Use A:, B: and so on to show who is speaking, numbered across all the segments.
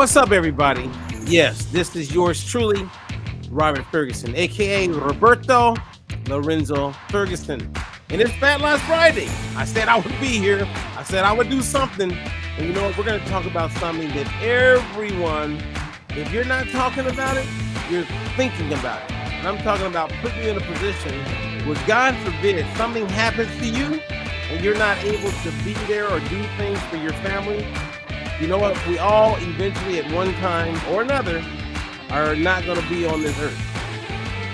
A: What's up, everybody? Yes, this is yours truly, Robert Ferguson, aka Roberto Lorenzo Ferguson. And it's Fat Loss Friday. I said I would be here. I said I would do something. And you know what? We're going to talk about something that everyone, if you're not talking about it, you're thinking about it. And I'm talking about putting you in a position where, God forbid, something happens to you and you're not able to be there or do things for your family. You know what? We all eventually at one time or another are not going to be on this earth.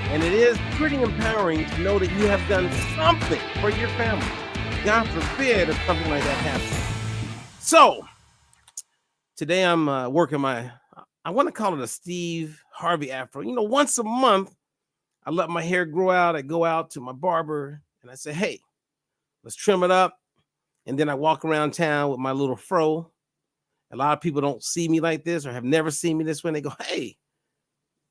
A: And it is pretty empowering to know that you have done something for your family. God forbid if something like that happens. So today I'm working I want to call it a Steve Harvey afro. You know, once a month, I let my hair grow out. I go out to my barber and I say, hey, let's trim it up. And then I walk around town with my little fro. A lot of people don't see me like this or have never seen me this way. And they go, hey,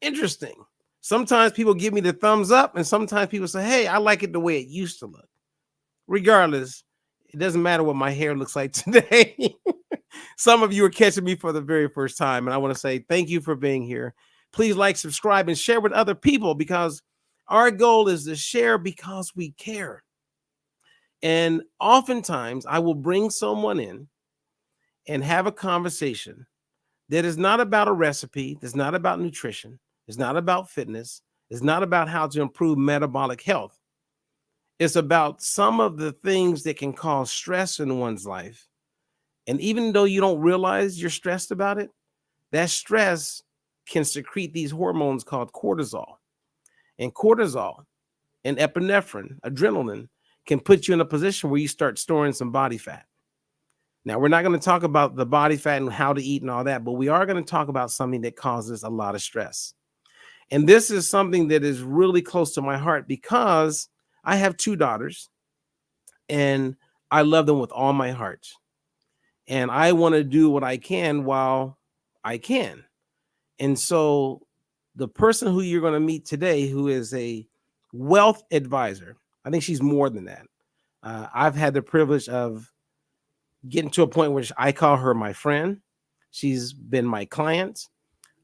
A: interesting. Sometimes people give me the thumbs up and sometimes people say, hey, I like it the way it used to look. Regardless, it doesn't matter what my hair looks like today. Some of you are catching me for the very first time. And I want to say thank you for being here. Please like, subscribe, and share with other people because our goal is to share because we care. And oftentimes I will bring someone in and have a conversation that is not about a recipe, that's not about nutrition, it's not about fitness, it's not about how to improve metabolic health. It's about some of the things that can cause stress in one's life. And even though you don't realize you're stressed about it, that stress can secrete these hormones called cortisol. And cortisol and epinephrine, adrenaline, can put you in a position where you start storing some body fat. Now, we're not going to talk about the body fat and how to eat and all that, but we are going to talk about something that causes a lot of stress. And this is something that is really close to my heart because I have two daughters and I love them with all my heart. And I want to do what I can while I can. And so the person who you're going to meet today, who is a wealth advisor, I think she's more than that. I've had the privilege of getting to a point where I call her my friend. She's been my client.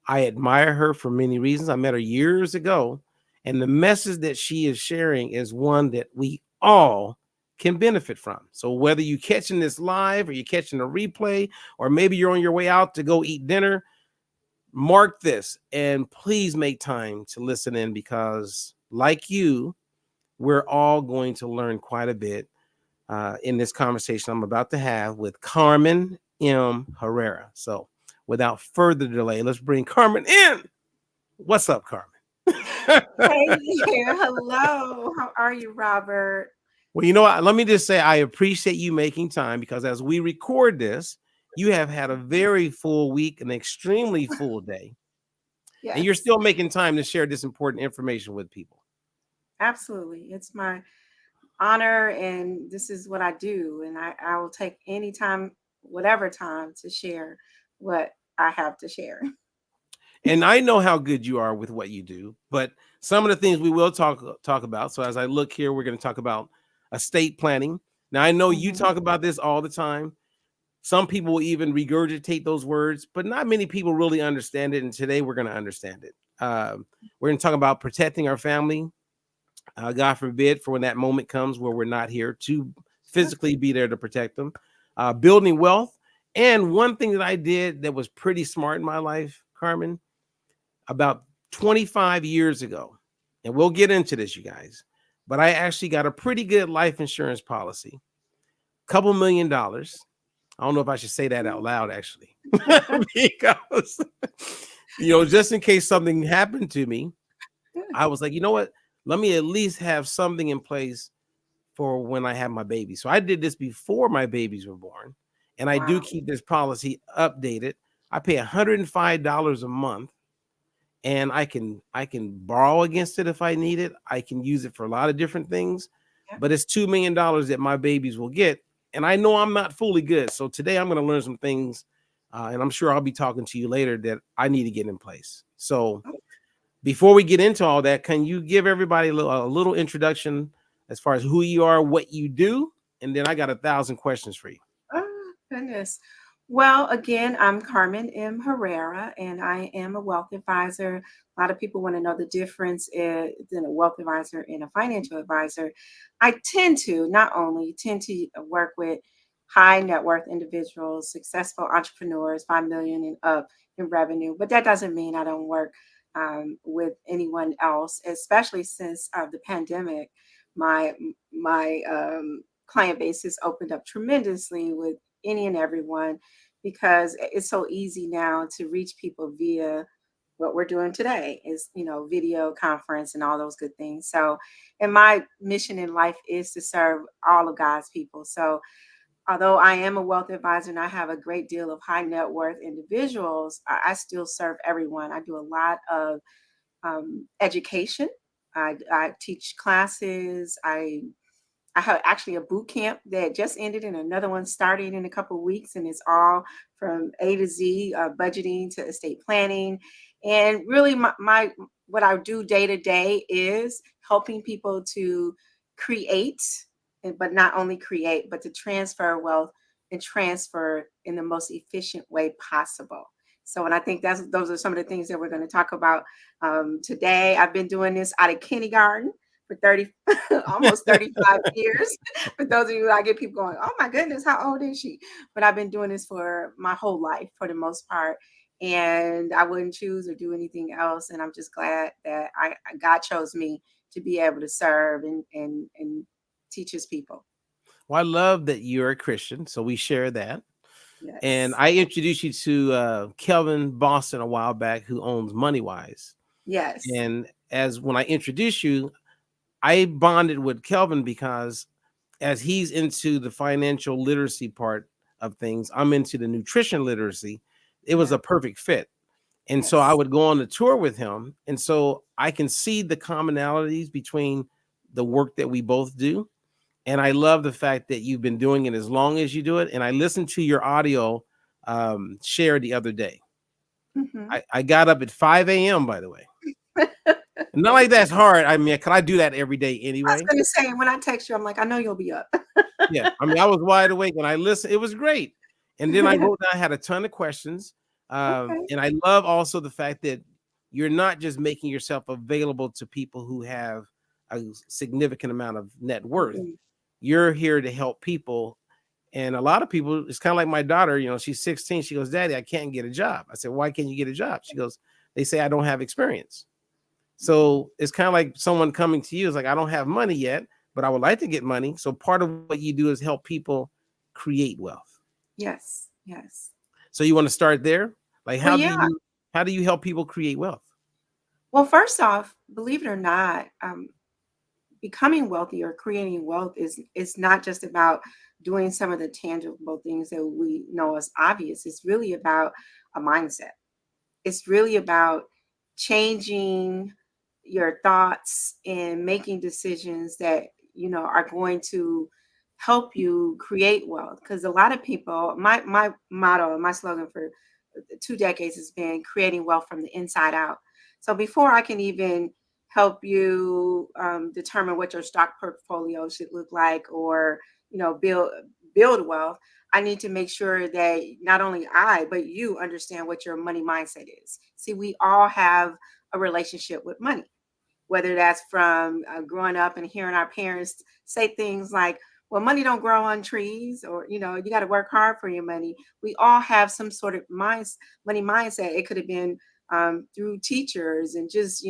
A: I admire her for many reasons. I met her years ago, and the message that she is sharing is one that we all can benefit from. So whether you're catching this live or you're catching a replay, or maybe you're on your way out to go eat dinner, mark this and please make time to listen in because like you, we're all going to learn quite a bit in this conversation I'm about to have with Carmen Herrera. So without further delay, let's bring Carmen in. What's up, Carmen?
B: Hey there. Hello. How are you, Robert?
A: Well, you know what? Let me just say I appreciate you making time because as we record this, you have had a very full week, an extremely full day.
B: Yes.
A: And you're still making time to share this important information with people.
B: Absolutely. It's my honor, and this is what I do. And I will take any time, whatever time, to share what I have to share.
A: And I know how good you are with what you do, but some of the things we will talk about. So as I look here, we're going to talk about estate planning. Now, I know you talk about this all the time. Some people will even regurgitate those words, but not many people really understand it. And today we're going to understand it. We're going to talk about protecting our family. God forbid for when that moment comes where we're not here to physically be there to protect them. Building wealth. And one thing that I did that was pretty smart in my life, Carmen, about 25 years ago, and we'll get into this, you guys, but I actually got a pretty good life insurance policy, $2 million. I don't know if I should say that out loud, actually, because, just in case something happened to me, I was like, you know what? Let me at least have something in place for when I have my baby. So I did this before my babies were born, and I do keep this policy updated. I pay $105 a month. And I can borrow against it if I need it. I can use it for a lot of different things, but it's $2 million that my babies will get. And I know I'm not fully good. So today I'm going to learn some things, and I'm sure I'll be talking to you later that I need to get in place. So before we get into all that, can you give everybody a little introduction as far as who you are, what you do? And then I got 1,000 questions for you.
B: Oh, goodness. Well, again, I'm Carmen M. Herrera, and I am a wealth advisor. A lot of people want to know the difference in a wealth advisor and a financial advisor. I tend to not only tend to work with high net worth individuals, successful entrepreneurs, 5 million and up in revenue, but that doesn't mean I don't work with anyone else, especially since the pandemic. My my client base has opened up tremendously with any and everyone because it's so easy now to reach people via what we're doing today is video conference and all those good things. So and my mission in life is to serve all of God's people. So although I am a wealth advisor and I have a great deal of high net worth individuals, I still serve everyone. I do a lot of education. I teach classes. I have actually a boot camp that just ended and another one starting in a couple of weeks. And it's all from A to Z, budgeting to estate planning. And really, my what I do day to day is helping people to create, but not only create, but to transfer wealth and transfer in the most efficient way possible. So, and I think those are some of the things that we're going to talk about today. I've been doing this out of kindergarten for 30 almost 35 years. For those of you, I get people going, oh my goodness, how old is she? But I've been doing this for my whole life for the most part. And I wouldn't choose or do anything else. And I'm just glad that God chose me to be able to serve and teach his people.
A: Well, I love that you're a Christian, so we share that. And
B: Yes.
A: I introduced you to Kelvin Boston a while back, who owns MoneyWise.
B: Yes.
A: And as when I introduced you, I bonded with Kelvin because as he's into the financial literacy part of things, I'm into the nutrition literacy. It was
B: Yeah.
A: a perfect fit. And so I
B: Yes.
A: would go on the tour with him. And so I can see the commonalities between the work that we both do. And I love the fact that you've been doing it as long as you do it. And I listened to your audio share the other day.
B: Hmm.
A: I got up at 5 a.m., by the way. Not like that's hard. I mean, can I do that every day
B: I was
A: anyway?
B: going to say, when I text you, I'm like, I know you'll be up.
A: Yeah. I mean, I was wide awake and I listened. It was great. And then I wrote down, I had a ton of questions.
B: Okay.
A: And I love also the fact that you're not just making yourself available to people who have a significant amount of net worth.
B: Mm-mm.
A: You're here to help people. And a lot of people, it's kind of like my daughter, she's 16. She goes, Daddy, I can't get a job. I said, why can't you get a job? She goes, they say I don't have experience. So it's kind of like someone coming to you is like, I don't have money yet, but I would like to get money. So part of what you do is help people create wealth.
B: Yes. Yes.
A: So you want to start there? Like
B: Well, yeah.
A: how do you help people create wealth?
B: Well, first off, believe it or not, becoming wealthy or creating wealth is not just about doing some of the tangible things that we know as obvious. It's really about a mindset. It's really about changing your thoughts and making decisions that are going to help you create wealth. Because a lot of people, my motto and my slogan for 2 decades has been creating wealth from the inside out. So before I can even help you determine what your stock portfolio should look like, or build wealth, I need to make sure that not only I, but you understand what your money mindset is. See, we all have a relationship with money, whether that's from growing up and hearing our parents say things like, well, money don't grow on trees, or you got to work hard for your money. We all have some sort of money mindset. It could have been through teachers and just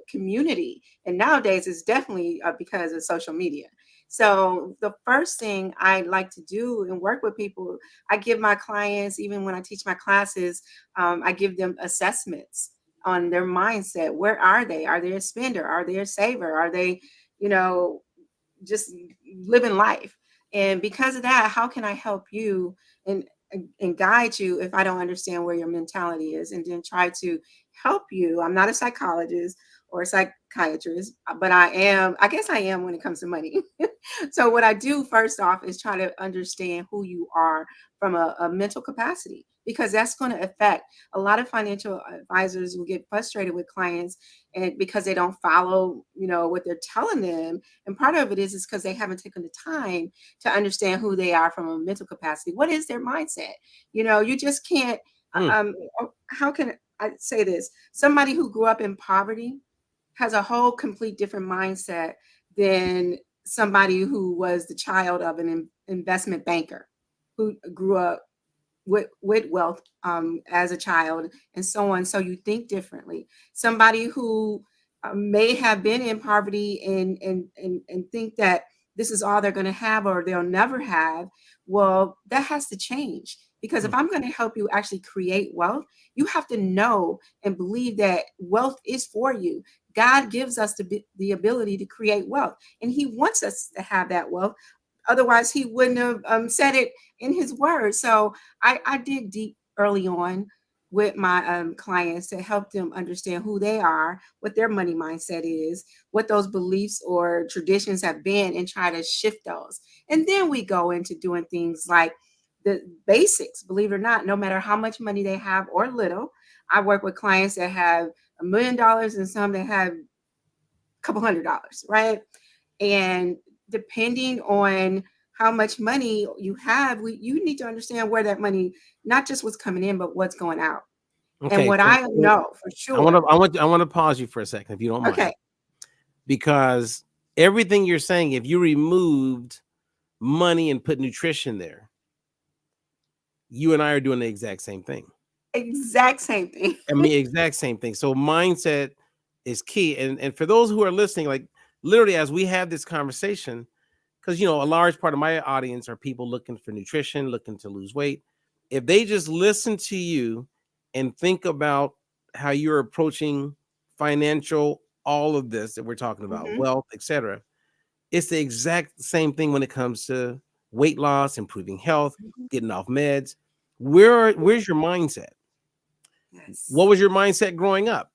B: community, and nowadays it's definitely because of social media. So the first thing I like to do and work with people, I give my clients, even when I teach my classes, I give them assessments on their mindset. Where are they? Are they a spender? Are they a saver? Are they, you know, just living life? And because of that, how can I help you and guide you if I don't understand where your mentality is, and then try to help you. I'm not a psychologist or a psychiatrist, but I guess I am when it comes to money. So what I do first off is try to understand who you are from a mental capacity, because that's going to affect a lot of financial advisors will get frustrated with clients and because they don't follow, what they're telling them. And part of it is because they haven't taken the time to understand who they are from a mental capacity. What is their mindset? You just can't
A: Hmm.
B: how can I say this? Somebody who grew up in poverty has a whole complete different mindset than somebody who was the child of an investment banker who grew up with wealth as a child and so on. So you think differently. Somebody who may have been in poverty and think that this is all they're going to have or they'll never have. Well, that has to change, because if
A: Hmm.
B: I'm going to help you actually create wealth, you have to know and believe that wealth is for you. God gives us the ability to create wealth, and He wants us to have that wealth. Otherwise, He wouldn't have said it in His word. So I dig deep early on with my clients to help them understand who they are, what their money mindset is, what those beliefs or traditions have been, and try to shift those. And then we go into doing things like the basics, believe it or not, no matter how much money they have or little. I work with clients that have $1 million and some that have a couple $100s, right? And depending on how much money you have, you need to understand where that money, not just what's coming in, but what's going out. And
A: Okay,
B: what I know for sure.
A: I want to pause you for a second, if you don't mind,
B: Okay.
A: because everything you're saying, if you removed money and put nutrition there, you and I are doing the exact same thing.
B: Exact same thing.
A: I mean, exact same thing. So mindset is key. And for those who are listening, like literally as we have this conversation, because a large part of my audience are people looking for nutrition, looking to lose weight. If they just listen to you and think about how you're approaching financial, all of this that we're talking about,
B: Mhm,
A: wealth, etc., it's the exact same thing when it comes to weight loss, improving health,
B: mhm.
A: getting off meds. Where's your mindset? What
B: Yes.
A: was your mindset growing up?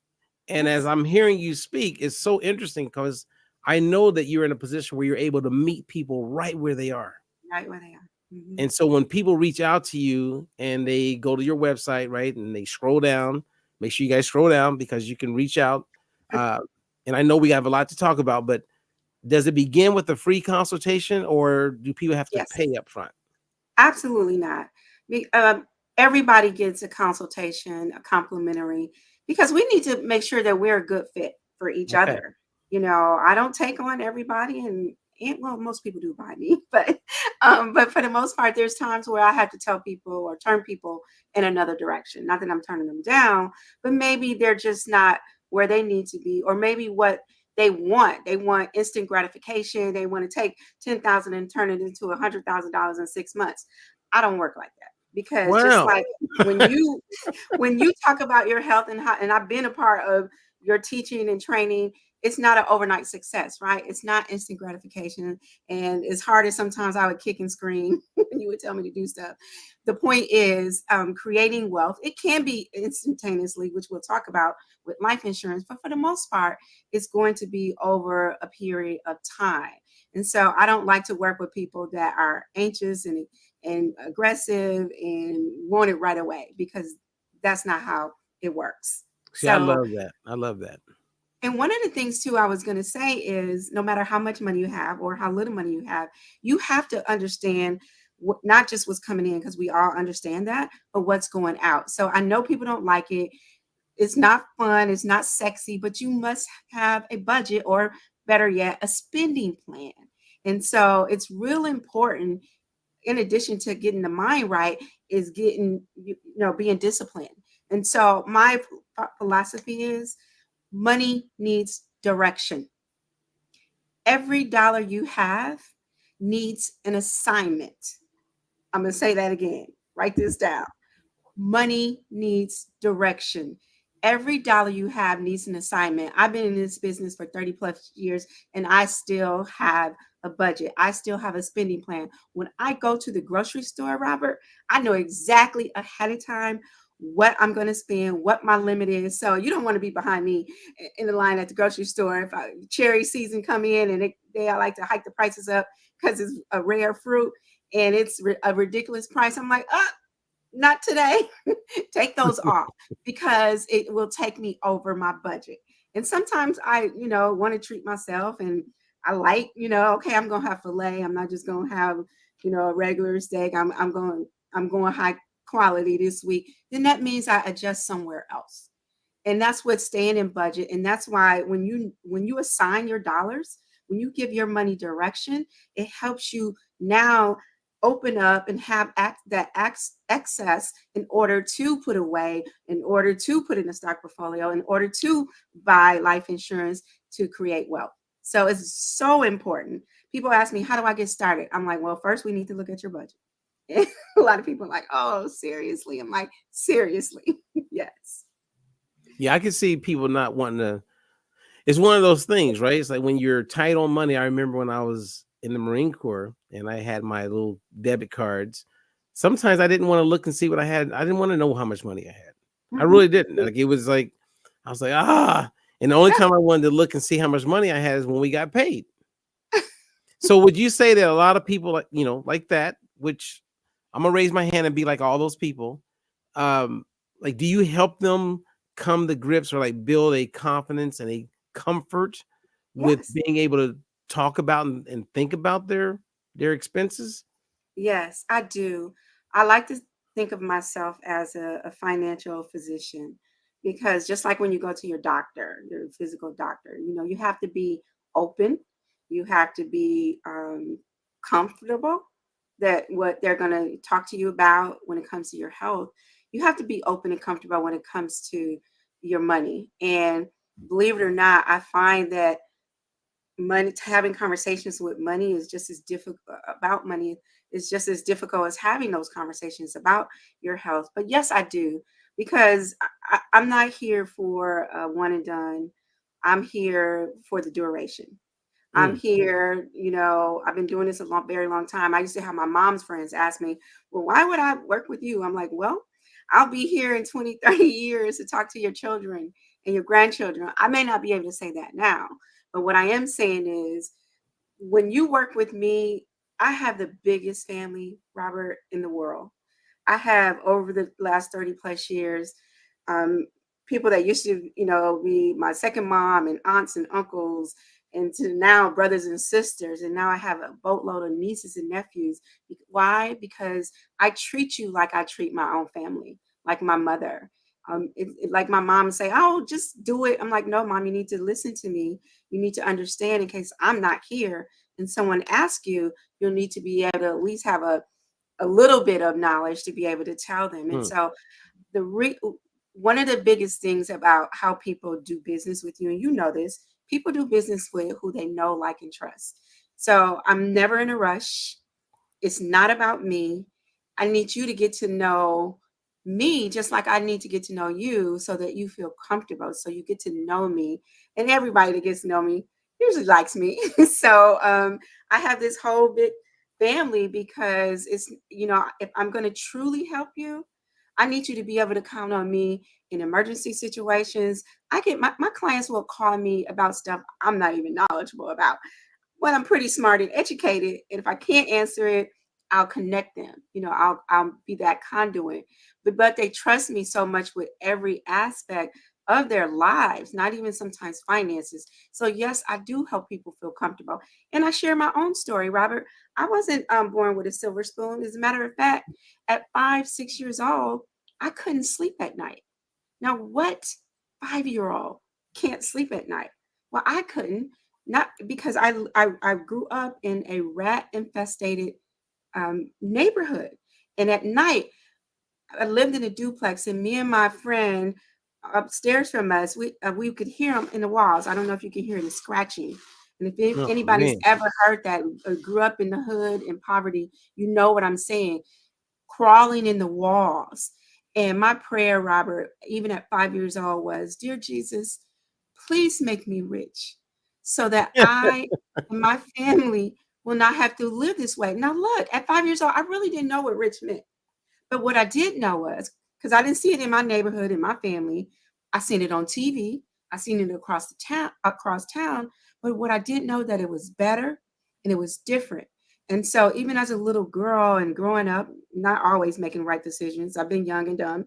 A: And as
B: Yes.
A: I'm hearing you speak, it's so interesting because I know that you're in a position where you're able to meet people right where they are.
B: Right where they are. Mhm.
A: And so when people reach out to you and they go to your website, right, and they scroll down, make sure you guys scroll down because you can reach out. Uh, and I know we have a lot to talk about, but does it begin with a free consultation or do people have to
B: Yes.
A: pay up front?
B: Absolutely not. Everybody gets a consultation, a complimentary, because we need to make sure that we're a good fit for each
A: Okay.
B: other. I don't take on everybody, and well, most people do by me, but for the most part, there's times where I have to tell people or turn people in another direction. Not that I'm turning them down, but maybe they're just not where they need to be, or maybe what they want instant gratification. They want to take 10,000 and turn it into $100,000 in 6 months. I don't work like that, because just
A: Wow.
B: like when you when you talk about your health and how, and I've been a part of your teaching and training, it's not an overnight success, right? It's not instant gratification. And as hard as sometimes I would kick and scream when you would tell me to do stuff, the point is creating wealth. It can be instantaneously, which we'll talk about with life insurance, but for the most part, it's going to be over a period of time. And so I don't like to work with people that are anxious and aggressive and want it right away, because that's not how it works.
A: See, I
B: So,
A: love that. I love that.
B: and one of the things too I was going to say is, no matter how much money you have or how little money you have to understand not just what's coming in, because we all understand that, but what's going out. So I know people don't like it. It's not fun, it's not sexy, but you must have a budget, or better yet, a spending plan. And so it's real important, in addition to getting the mind right, is getting, being disciplined. And so my philosophy is money needs direction. Every dollar you have needs an assignment. I'm going to say that again. Write this down. Money needs direction. Every dollar you have needs an assignment. I've been in this business for 30 plus years, and I still have a budget. I still have a spending plan. When I go to the grocery store, Robert, I know exactly ahead of time what I'm going to spend, what my limit is. So you don't want to be behind me in the line at the grocery store. If cherry season come in and they like to hike the prices up because it's a rare fruit and it's a ridiculous price, I'm like, not today. Take those off because it will take me over my budget. And sometimes I, want to treat myself and I like, okay, I'm gonna have filet. I'm not just gonna have, a regular steak. I'm going high quality this week. Then that means I adjust somewhere else. And that's what's staying in budget. And that's why when you assign your dollars, when you give your money direction, it helps you now open up and have excess in order to put away, in order to put in a stock portfolio, in order to buy life insurance to create wealth. So it's so important. People ask me, how do I get started? I'm like, well, first we need to look at your budget. A lot of people are like, oh, seriously? I'm like, seriously. Yes.
A: Yeah, I can see people not wanting to. It's one of those things, right? It's like when you're tight on money. I remember when I was in the Marine Corps and I had my little debit cards. Sometimes I didn't want to look and see what I had. I didn't want to know how much money I had. I
B: Mhm.
A: really didn't. Like it was like I was like, ah. And the only
B: Yeah.
A: time I wanted to look and see how much money I had is when we got paid. So would you say that a lot of people like, like that, which I'm gonna raise my hand and be like all those people, um, like do you help them come to grips or like build a confidence and a comfort with
B: Yes.
A: being able to talk about and think about their expenses?
B: Yes, I do. I like to think of myself as a financial physician because just like when you go to your doctor, your physical doctor, you have to be open. You have to be comfortable that what they're going to talk to you about when it comes to your health. You have to be open and comfortable when it comes to your money. And believe it or not, I find that money having conversations with money is just as difficult about money is just as difficult as having those conversations about your health. But yes, I do, because I'm not here for one and done. I'm here for the duration. I'm
A: Mm.
B: here, I've been doing this a very long time. I used to have my mom's friends ask me, well, why would I work with you? I'm like, well, I'll be here in 20, 30 years to talk to your children and your grandchildren. I may not be able to say that now, but what I am saying is when you work with me, I have the biggest family, Robert, in the world. I have over the last 30 plus years, um, people that used to, be my second mom and aunts and uncles, and to now brothers and sisters. And now I have a boatload of nieces and nephews. Why? Because I treat you like I treat my own family, like my mother. Like my mom say, oh, just do it. I'm like, no, mom, you need to listen to me. You need to understand in case I'm not here and someone asks you, you'll need to be able to at least have a little bit of knowledge to be able to tell them. And
A: Mm.
B: so the one of the biggest things about how people do business with you, and you know this, people do business with who they know, like, and trust. So I'm never in a rush. It's not about me. I need you to get to know me just like I need to get to know you so that you feel comfortable. So you get to know me. And everybody that gets to know me usually likes me. So I have this whole big family because if I'm going to truly help you, I need you to be able to count on me in emergency situations. I get my clients will call me about stuff I'm not even knowledgeable about, well, I'm pretty smart and educated, and if I can't answer it, I'll connect them. I'll be that conduit. But they trust me so much with every aspect of their lives, not even sometimes finances. So yes, I do help people feel comfortable, and I share my own story, Robert. I wasn't born with a silver spoon. As a matter of fact, at 5, 6 years old, I couldn't sleep at night. Now, what 5-year-old can't sleep at night? Well, I couldn't, not because I grew up in a rat infested neighborhood. And at night, I lived in a duplex, and me and my friend upstairs from us, we could hear them in the walls. I don't know if you can hear the scratching. And if
A: Oh
B: anybody's
A: man.
B: ever heard that or grew up in the hood in poverty, you know what I'm saying, crawling in the walls. And my prayer, Robert, even at 5 years old, was, Dear Jesus, please make me rich so that I and my family will not have to live this way. Now, look, at 5 years old, I really didn't know what rich meant. But what I did know was because I didn't see it in my neighborhood, in my family. I seen it on TV. I seen it across town. But what I didn't know that it was better and it was different. And so even as a little girl and growing up, not always making right decisions. I've been young and dumb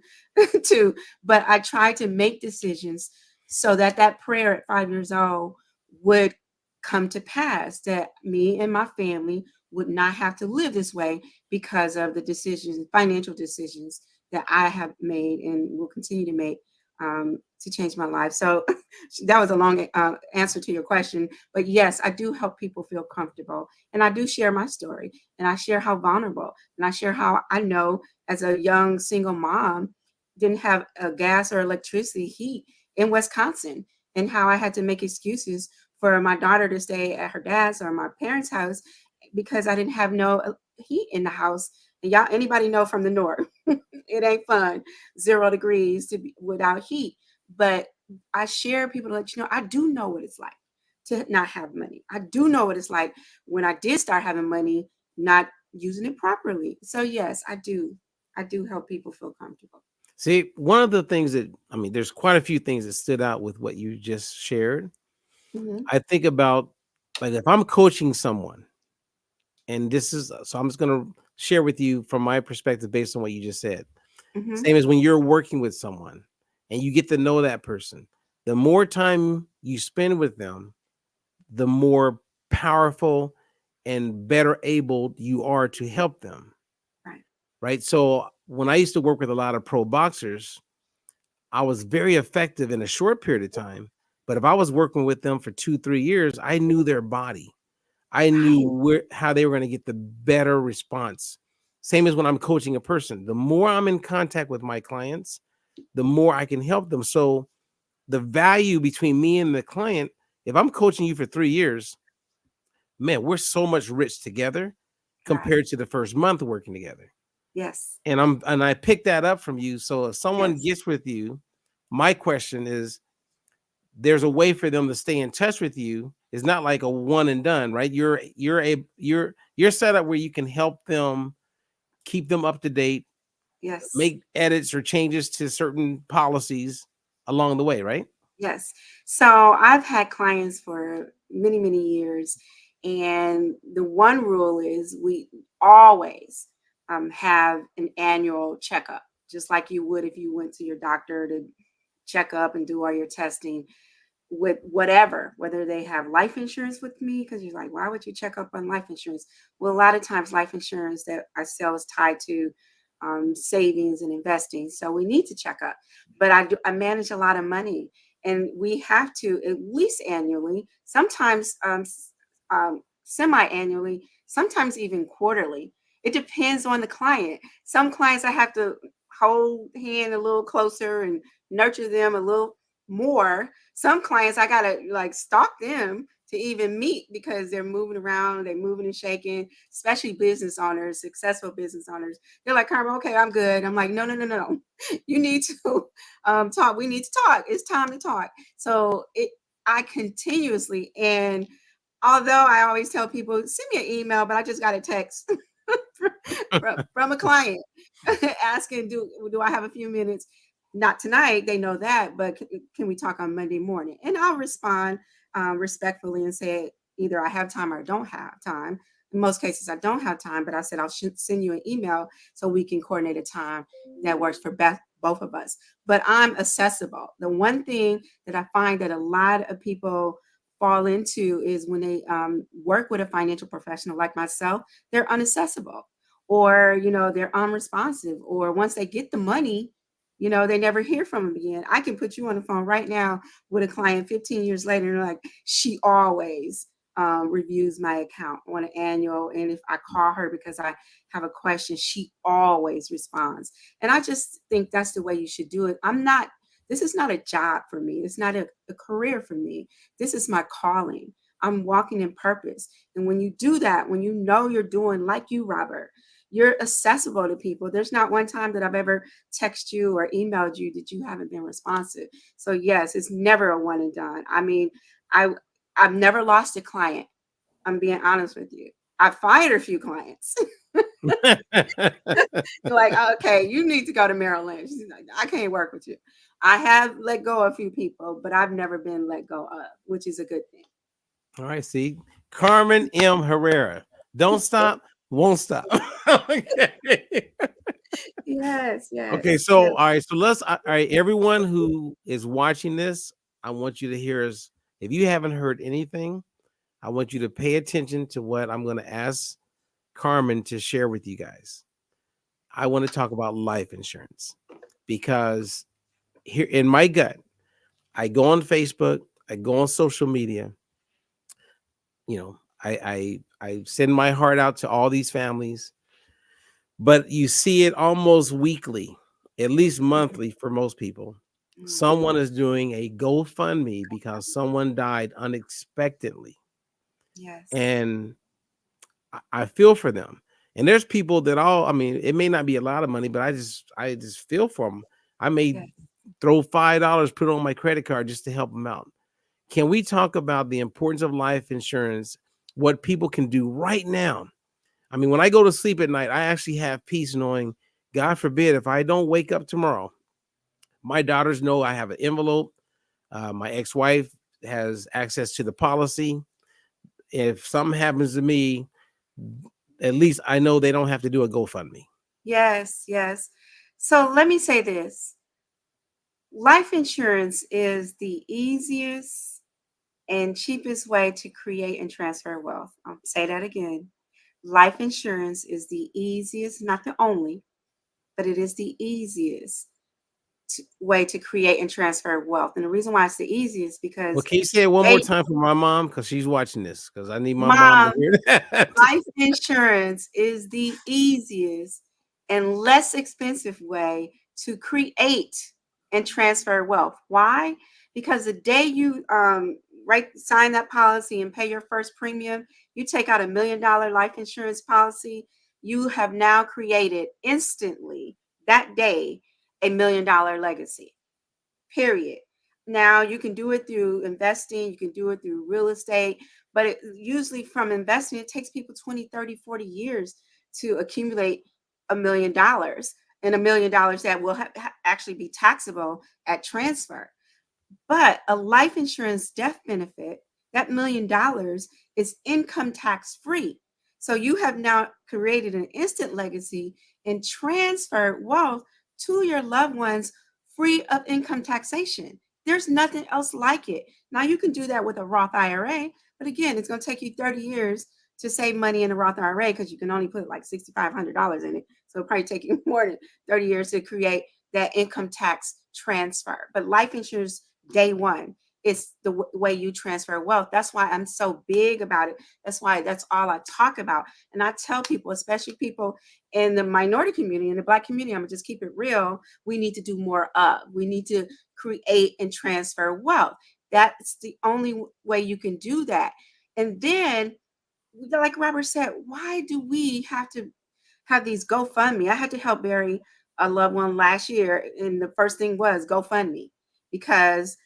B: too, but I tried to make decisions so that that prayer at 5 years old would come to pass, that me and my family would not have to live this way because of the decisions, financial decisions that I have made and will continue to make to change my life. So that was a long answer to your question. But yes, I do help people feel comfortable. And I do share my story. And I share how vulnerable. And I share how I know as a young single mom, didn't have gas or electricity, heat in Wisconsin, and how I had to make excuses for my daughter to stay at her dad's or my parents' house because I didn't have no heat in the house. And y'all, anybody know from the north, it ain't fun, 0 degrees to be without heat. But I share people to let you know I do know what it's like to not have money. I do know what it's like when I did start having money, not using it properly. So yes, I do. I do help people feel comfortable.
A: See, one of the things that, I mean, there's quite a few things that stood out with what you just shared.
B: Hmm.
A: I think about, like, if I'm coaching someone, and this is, so I'm just going to share with you from my perspective based on what you just said.
B: Hmm.
A: Same as when you're working with someone and you get to know that person, the more time you spend with them, the more powerful and better able you are to help them.
B: Right.
A: Right. So when I used to work with a lot of pro boxers, I was very effective in a short period of time. But if I was working with them for 2, 3 years, I knew their body. I knew
B: Right.
A: how they were going to get the better response. Same as when I'm coaching a person. The more I'm in contact with my clients, the more I can help them. So the value between me and the client, if I'm coaching you for 3 years, man, we're so much rich together
B: Right.
A: compared to the first month working together.
B: Yes.
A: And I picked that up from you. So if someone
B: Yes.
A: gets with you, my question is, there's a way for them to stay in touch with you. It's not like a one and done, right? You're set up where you can help them, keep them up to date,
B: Yes.
A: make edits or changes to certain policies along the way, right?
B: Yes. So I've had clients for many, many years. And the one rule is we always have an annual checkup, just like you would if you went to your doctor to check up and do all your testing with whatever, whether they have life insurance with me, because you're like, why would you check up on life insurance? Well, a lot of times life insurance that I sell is tied to savings and investing. So we need to check up. But I manage a lot of money and we have to at least annually, sometimes semi-annually, sometimes even quarterly. It depends on the client. Some clients I have to hold hand a little closer and nurture them a little more. Some clients I gotta like stalk them to even meet because they're moving around, they're moving and shaking, especially business owners, successful business owners. They're like, Carmen, okay, I'm good. I'm like, no, no, no, no, no. You need to talk. We need to talk. It's time to talk. So I continuously, and although I always tell people, send me an email, but I just got a text from a client asking, do I have a few minutes? Not tonight, they know that, but can we talk on Monday morning? And I'll respond respectfully and say either I have time or I don't have time. In most cases, I don't have time, but I said I'll send you an email so we can coordinate a time that works for both of us. But I'm accessible. The one thing that I find that a lot of people fall into is when they work with a financial professional like myself, they're unaccessible or, they're unresponsive, or once they get the money, they never hear from them again. I can put you on the phone right now with a client 15 years later, and they're like, she always reviews my account on an annual. And if I call her because I have a question, she always responds. And I just think that's the way you should do it. This is not a job for me. It's not a career for me. This is my calling. I'm walking in purpose. And when you do that, when you know you're doing like you, Robert, you're accessible to people. There's not one time that I've ever texted you or emailed you that you haven't been responsive. So yes, it's never a one and done. I mean, I I've never lost a client. I'm being honest with you. I fired a few clients. You're like, okay, you need to go to Merrill Lynch. She's like, I can't work with you. I have let go of a few people, but I've never been let go of, which is a good thing.
A: All right, see, Carmen M. Herrera. Don't stop, won't stop. Okay.
B: Yes,
A: Okay,
B: yes,
A: so
B: yes,
A: all right, so all right, everyone who is watching this, I want you to hear us. If you haven't heard anything, I want you to pay attention to what I'm going to ask Carmen to share with you guys. I want to talk about life insurance because here in my gut, I go on Facebook, I go on social media, you know, I send my heart out to all these families, but you see it almost weekly, at least monthly for most people.
B: mhm,
A: Someone is doing a GoFundMe because someone died unexpectedly.
B: yes,
A: And I feel for them. And there's people that I mean, it may not be a lot of money, but I just feel for them. I may
B: yes,
A: throw $5, put it on my credit card just to help them out. Can we talk about the importance of life insurance? What people can do right now? I mean, when I go to sleep at night, I actually have peace knowing, God forbid, if I don't wake up tomorrow, my daughters know I have an envelope. My ex-wife has access to the policy. If something happens to me, at least I know they don't have to do a GoFundMe.
B: yes, yes. So let me say this. Life insurance is the easiest and cheapest way to create and transfer wealth. I'll say that again. Life insurance is the easiest, not the only, but it is the easiest way to create and transfer wealth. And the reason why it's the easiest
A: Well,
B: because
A: can you say it one more
B: they,
A: time for my mom? Because she's watching this. Because I need my mom to
B: mom,
A: hear that.
B: life insurance is the easiest and less expensive way to create and transfer wealth. Why? Because the day you sign that policy and pay your first premium, you take out $1 million life insurance policy, you have now created instantly that day $1 million legacy. Period. Now you can do it through investing, you can do it through real estate, but usually from investing, it takes people 20, 30, 40 years to accumulate $1 million and $1 million that will actually be taxable at transfer. But a life insurance death benefit, that $1 million is income tax free. So you have now created an instant legacy and transferred wealth to your loved ones free of income taxation. There's nothing else like it. Now you can do that with a Roth IRA, but again, it's going to take you 30 years to save money in a Roth IRA because you can only put like $6,500 in it. So it'll probably take you more than 30 years to create that income tax transfer. But life insurance day one. It's the way you transfer wealth. That's why I'm so big about it. That's all I talk about. And I tell people, especially people in the minority community, in the Black community, I'm gonna just keep it real. We need to do more of. We need to create and transfer wealth. That's the only way you can do that. And then, like Robert said, why do we have to have these GoFundMe? I had to help bury a loved one last year, and the first thing was GoFundMe because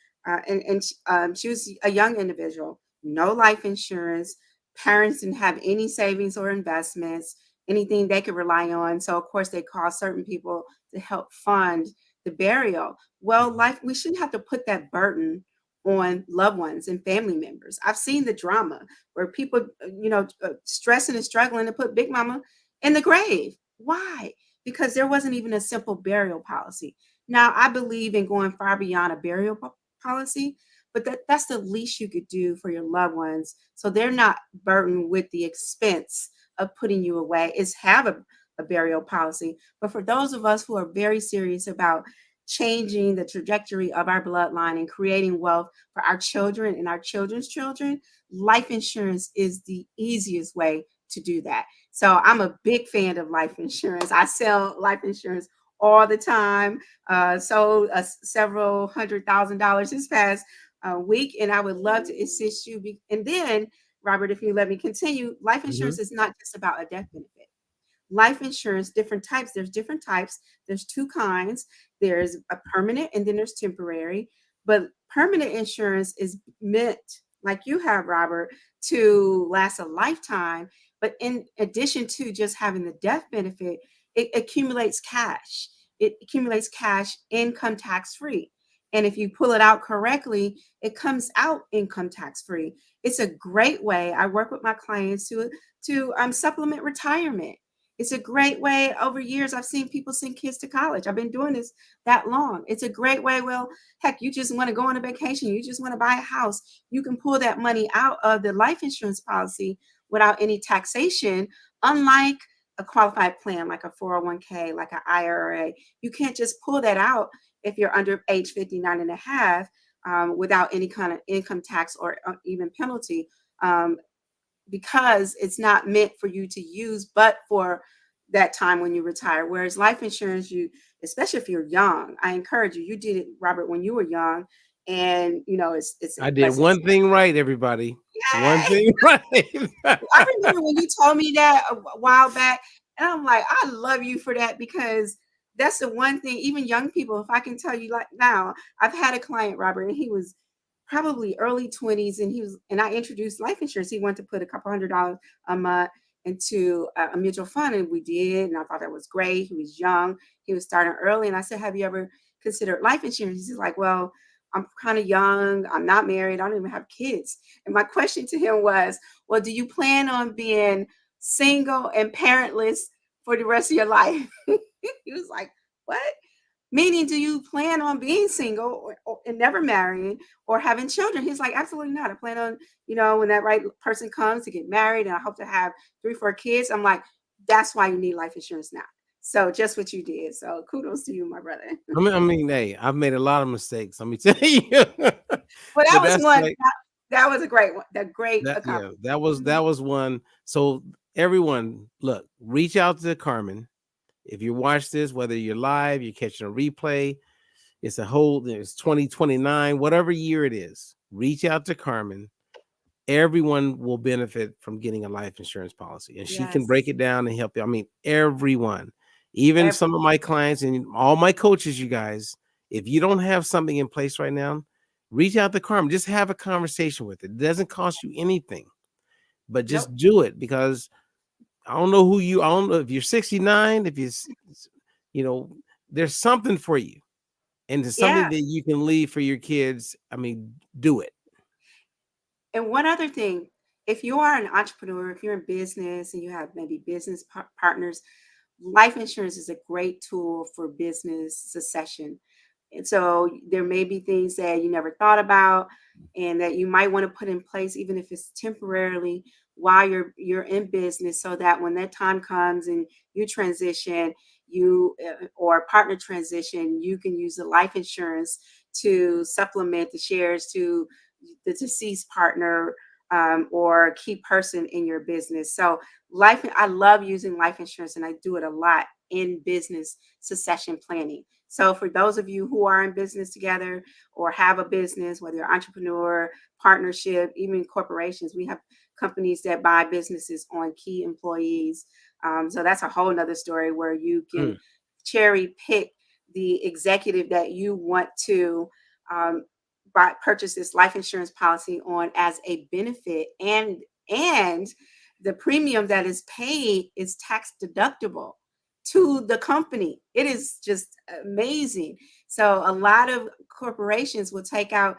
B: she was a young individual, no life insurance. Parents didn't have any savings or investments, anything they could rely on. So of course they called certain people to help fund the burial. Well, life we shouldn't have to put that burden on loved ones and family members. I've seen the drama where people, stressing and struggling to put Big Mama in the grave. Why? Because there wasn't even a simple burial policy. Now, I believe in going far beyond a burial policy, but that's the least you could do for your loved ones so they're not burdened with the expense of putting you away, is have a burial policy. But for those of us who are very serious about changing the trajectory of our bloodline and creating wealth for our children and our children's children, life insurance is the easiest way to do that. So I'm a big fan of life insurance. I sell life insurance all the time. Sold several $100,000 this past week, and I would love to assist you. And then, Robert, if you let me continue, life
A: Mhm.
B: insurance is not just about a death benefit. Life insurance, different types. There's different types. There's two kinds. There's a permanent and then there's temporary. But permanent insurance is meant, like you have, Robert, to last a lifetime. But in addition to just having the death benefit, it accumulates cash. It accumulates cash income tax free. And if you pull it out correctly, it comes out income tax free. It's a great way. I work with my clients to supplement retirement. It's a great way. Over years, I've seen people send kids to college. I've been doing this that long. It's a great way. Well, heck, you just want to go on a vacation. You just want to buy a house. You can pull that money out of the life insurance policy without any taxation, unlike a qualified plan like a 401k, like an IRA. You can't just pull that out if you're under age 59 and a half without any kind of income tax or even penalty. Because it's not meant for you to use but for that time when you retire. Whereas life insurance, you, especially if you're young, I encourage you, you did it, Robert, when you were young, and it's
A: I did
B: let's say,
A: one thing right, everybody. One
B: yay.
A: thing right.
B: I remember when you told me that a while back, and I'm like, I love you for that, because that's the one thing, even young people, if I can tell you, like now, I've had a client, Robert, and he was probably early 20s, and I introduced life insurance. He wanted to put a couple $100 a month into a mutual fund, and we did, and I thought that was great. He was young, he was starting early, and I said, have you ever considered life insurance? He's like, well, I'm kind of young, I'm not married, I don't even have kids. And my question to him was, well, do you plan on being single and parentless for the rest of your life? He was like, what? Meaning, do you plan on being single and never marrying or having children? He's like, absolutely not. I plan on, when that right person comes, to get married, and I hope to have 3, 4 kids. I'm like, that's why you need life insurance now. So just what you did. So kudos to you, my brother.
A: I mean, hey, I've made a lot of mistakes. Let me tell you.
B: Well, that
A: But
B: was
A: that's
B: one.
A: like
B: That was a great one. That great
A: that. Yeah,
B: accomplishment.
A: that was one. So everyone, look, reach out to Carmen. If you watch this, whether you're live, you're catching a replay, it's 2029, whatever year it is. Reach out to Carmen. Everyone will benefit from getting a life insurance policy, and she can break
B: Yes.
A: it down and help you. I mean, everyone, even
B: Every,
A: some of my clients and all my coaches, you guys, if you don't have something in place right now, reach out to Carmen. Just have a conversation with it. It doesn't cost you anything, but
B: nope.
A: just do it, because I don't know if you're 69, if you know, there's something for you, and it's something
B: Yeah.
A: that you can leave for your kids. I mean, do it.
B: And one other thing, if you are an entrepreneur, if you're in business and you have maybe business partners, life insurance is a great tool for business succession. And so there may be things that you never thought about and that you might want to put in place, even if it's temporarily while you're in business, so that when that time comes and you transition, you or partner transition, you can use the life insurance to supplement the shares to the deceased partner, or key person in your business. So I love using life insurance, and I do it a lot in business succession planning. So for those of you who are in business together or have a business, whether you're entrepreneur, partnership, even corporations, we have companies that buy businesses on key employees. So that's a whole nother story where you can
A: Mm.
B: cherry pick the executive that you want to um, purchase this life insurance policy on as a benefit, and the premium that is paid is tax deductible to the company. It is just amazing. So a lot of corporations will take out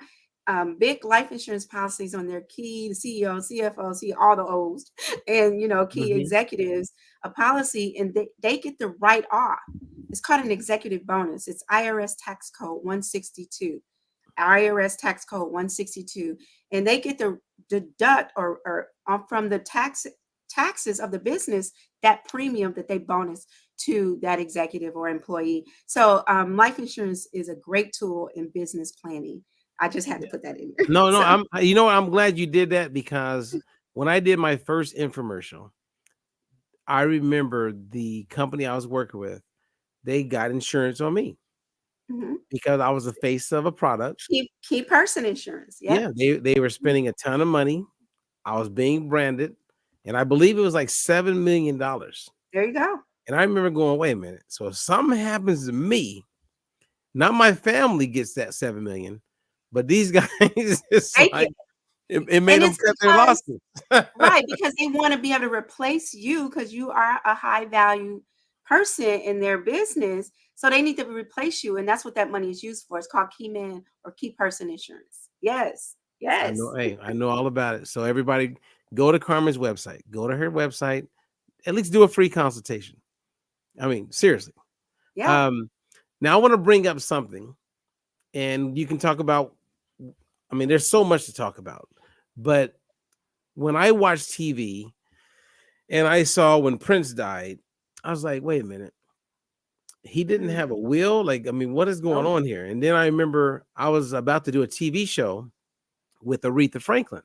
B: big life insurance policies on their key CEO, CFO, see all the O's, and key
A: Mhm.
B: executives a policy, and they get the write off. It's called an executive bonus. It's IRS tax code 162. IRS tax code 162, and they get to deduct or from the taxes of the business that premium that they bonus to that executive or employee. So life insurance is a great tool in business planning. I just had to
A: Yeah.
B: put that in there.
A: No, no,
B: So
A: I'm glad you did that, because when I did my first infomercial, I remember the company I was working with, they got insurance on me
B: mhm.
A: because I was the face of a product.
B: Key person insurance. Yep.
A: Yeah, they were
B: Mhm.
A: spending a ton of money. I was being branded, and I believe it was like $7 million.
B: There you go.
A: And I remember going, wait a minute. So if something happens to me, not my family gets that 7 million, but these guys, it's
B: Take
A: like,
B: it.
A: It made
B: And
A: them
B: it's
A: cut their
B: because
A: losses.
B: right, because they want to be able to replace you because you are a high value person in their business. So they need to replace you. And that's what that money is used for. It's called key man or key person insurance. Yes.
A: I know.
B: Yes.
A: Hey, I know all about it. So everybody, go to Carmen's website. Go to her website. At least do a free consultation. I mean, seriously.
B: Yeah.
A: Um, Now I want to bring up something, and you can talk about. I mean, there's so much to talk about, but when I watched TV and I saw when Prince died, I was like, wait a minute, he didn't
B: Mhm.
A: have a will. Like, I mean, what is going
B: Nope.
A: on here? And then I remember I was about to do a TV show with Aretha Franklin,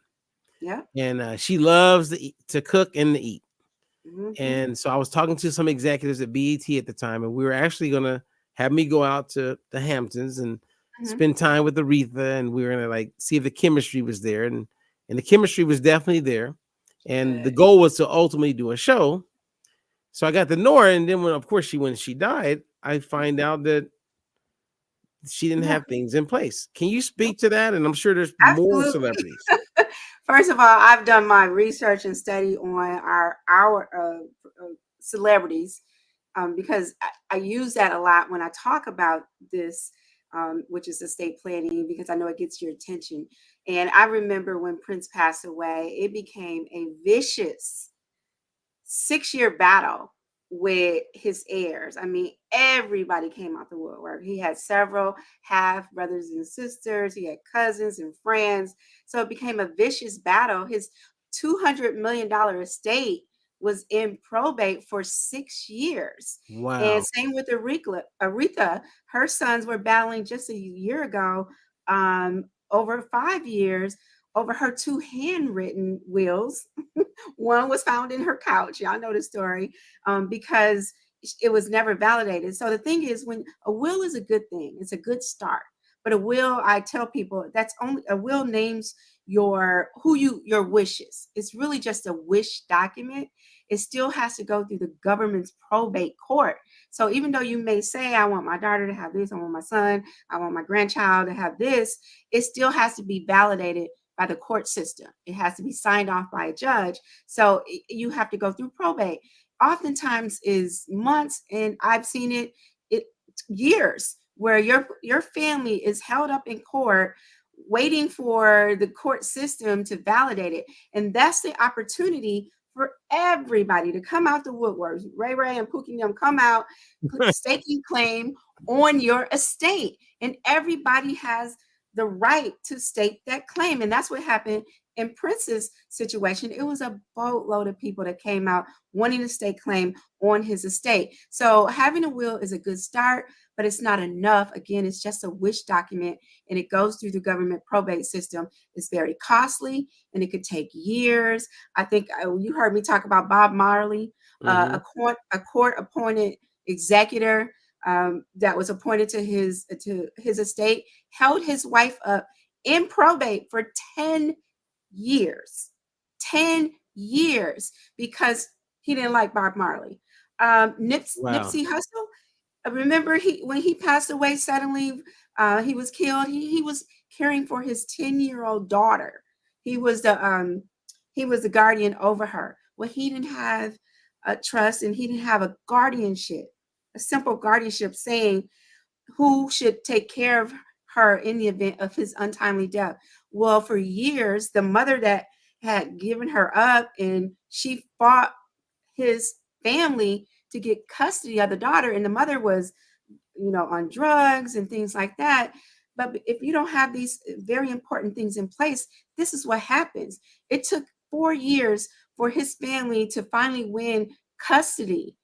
B: Yeah.
A: and she loves to cook and to eat.
B: Hmm.
A: And so I was talking to some executives at BET at the time, and we were actually gonna have me go out to the Hamptons and
B: Hmm.
A: spend time with Aretha, and we were gonna like see if the chemistry was there, and the chemistry was definitely there. And the
B: Good.
A: goal was to ultimately do a show. So I got to know her, and then when, of course, when she died, I find out that she didn't
B: Yeah.
A: have things in place. Can you
B: Nope.
A: speak to that? And I'm sure there's more
B: Absolutely.
A: celebrities.
B: First of all, I've done my research and study on our celebrities because I use that a lot when I talk about this, which is estate planning, because I know it gets your attention. And I remember when Prince passed away, it became a vicious 6-year battle with his heirs. I mean, everybody came out the woodwork. He had several half brothers and sisters, he had cousins and friends. So it became a vicious battle. His $200 million estate was in probate for 6 years. And
A: Wow.
B: same with Aretha. Her sons were battling just a year ago, over 5 years, over her two handwritten wills. One was found in her couch. Y'all know the story, because it was never validated. So the thing is, when a will is a good thing, it's a good start. But a will, I tell people, that's only a will names your wishes. It's really just a wish document. It still has to go through the government's probate court. So even though you may say, I want my daughter to have this, I want my son, I want my grandchild to have this, it still has to be validated by the court system. It has to be signed off by a judge. So you have to go through probate. Oftentimes is months, and I've seen it years where your family is held up in court waiting for the court system to validate it. And that's the opportunity for everybody to come out the woodworks. Ray Ray and Pookie them come out, staking claim on your estate. And everybody has the right to stake that claim. And that's what happened in Prince's situation. It was a boatload of people that came out wanting to stake claim on his estate. So having a will is a good start, but it's not enough. Again, it's just a wish document, and it goes through the government probate system. It's very costly, and it could take years. I think you heard me talk about Bob Marley,
A: Hmm.
B: a court appointed executor that was appointed to his estate, held his wife up in probate for 10 years. 10 years because he didn't like Bob Marley.
A: Wow.
B: Nipsey Hussle, remember when he passed away suddenly, he was killed. He was caring for his 10-year-old daughter. He was the guardian over her. Well, he didn't have a trust, and he didn't have a guardianship, a simple guardianship saying who should take care of her in the event of his untimely death. Well, for years, the mother that had given her up, and she fought his family to get custody of the daughter, and the mother was, on drugs and things like that. But if you don't have these very important things in place, this is what happens. It took 4 years for his family to finally win custody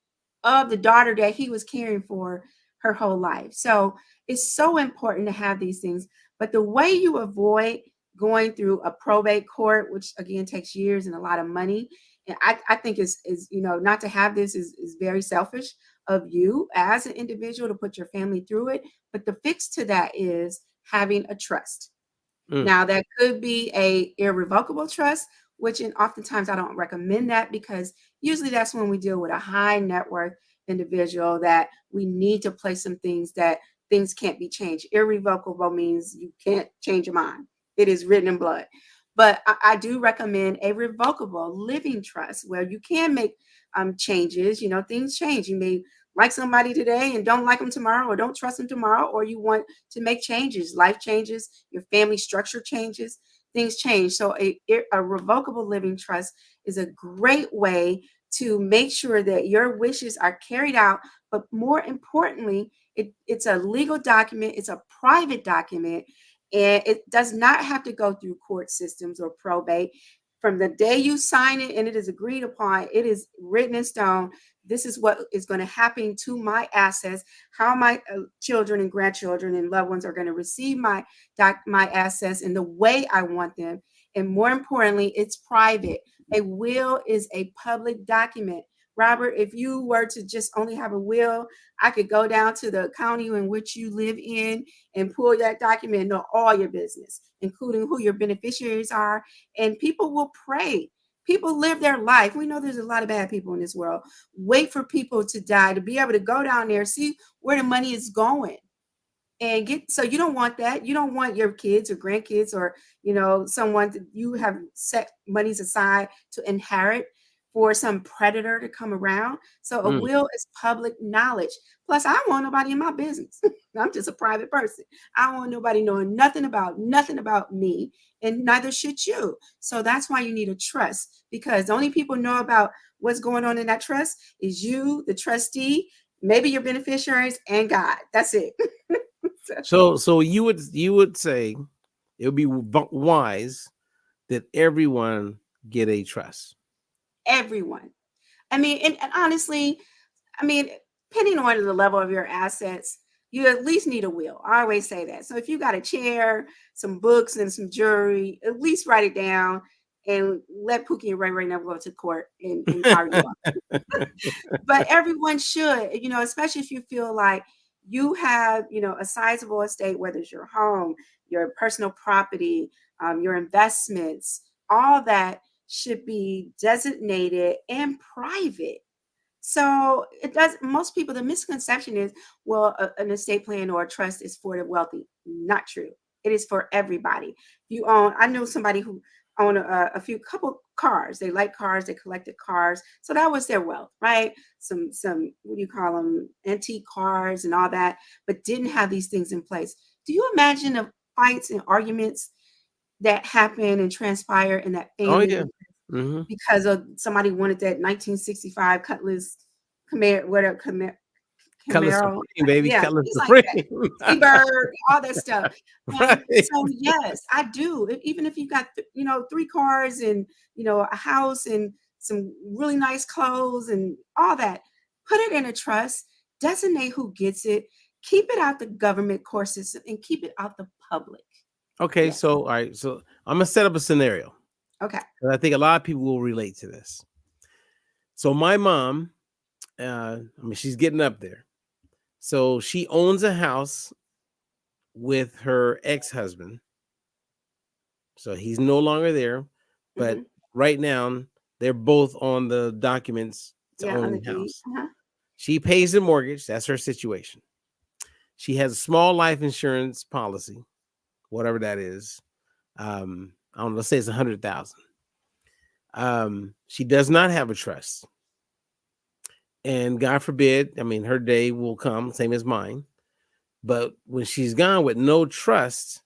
B: of the daughter that he was caring for her whole life. So it's so important to have these things. But the way you avoid going through a probate court, which again takes years and a lot of money, and I think is not to have this is very selfish of you as an individual to put your family through it. But the fix to that is having a trust.
A: Mm.
B: Now that could be a irrevocable trust, which oftentimes I don't recommend that, because usually that's when we deal with a high net worth individual that we need to place some things that things can't be changed. Irrevocable means you can't change your mind. It is written in blood. But I do recommend a revocable living trust where you can make changes. Things change. You may like somebody today and don't like them tomorrow, or don't trust them tomorrow, or you want to make changes. Life changes, your family structure changes, things change. So a revocable living trust is a great way to make sure that your wishes are carried out. But more importantly, it's a legal document, it's a private document, and it does not have to go through court systems or probate. From the day you sign it and it is agreed upon, it is written in stone. This is what is going to happen to my assets, how my children and grandchildren and loved ones are going to receive my assets in the way I want them. And more importantly, it's private. A will is a public document. Robert, if you were to just only have a will, I could go down to the county in which you live in and pull that document and know all your business, including who your beneficiaries are. And people will pray. People live their life. We know there's a lot of bad people in this world. Wait for people to die to be able to go down there, see where the money is going, and so you don't want that. You don't want your kids or grandkids or someone that you have set monies aside to inherit for some predator to come around. So a will is public knowledge. Plus, I don't want nobody in my business. I'm just a private person. I don't want nobody knowing nothing about me, and neither should you. So that's why you need a trust, because the only people know about what's going on in that trust is you, the trustee, maybe your beneficiaries, and God. That's it.
A: So you would say it would be wise that everyone get a trust.
B: Everyone. I mean, and honestly, depending on the level of your assets, you at least need a will. I always say that. So if you got a chair, some books, and some jewelry, at least write it down and let Pookie and Ray Ray never go to court and argue. But everyone should, especially if you feel like you have, a sizable estate, whether it's your home, your personal property, your investments, all that should be designated and private. So it does. Most people, the misconception is, well, an estate plan or a trust is for the wealthy. Not true. It is for everybody. I know somebody who owned a couple cars. They like cars. They collected cars. So that was their wealth, right? Some what do you call them? Antique cars and all that, but didn't have these things in place. Do you imagine the fights and arguments that happen and transpire in that
A: Oh
B: family?
A: yeah. Mm-hmm.
B: Because of somebody wanted that 1965 Cutlass Camaro, whatever
A: Cutlass
B: Camaro,
A: Supreme, baby.
B: yeah,
A: Cutlass
B: things like
A: Supreme.
B: that. T-Bird, all that stuff.
A: Right.
B: So yes, I do. Even if you got 3 cars and a house and some really nice clothes and all that, put it in a trust. Designate who gets it. Keep it out the government court system and keep it out the public.
A: Okay,
B: Yeah.
A: so all right, so I'm gonna set up a scenario.
B: Okay.
A: And I think a lot of people will relate to this. So my mom, she's getting up there. So she owns a house with her ex-husband. So he's no longer there, but right now they're both on the documents to
B: Yeah, on
A: own
B: the
A: the
B: deed.
A: house. She pays the mortgage. That's her situation. She has a small life insurance policy, whatever that is. I don't know, let's say it's 100,000. She does not have a trust. And God forbid, her day will come, same as mine. But when she's gone with no trust,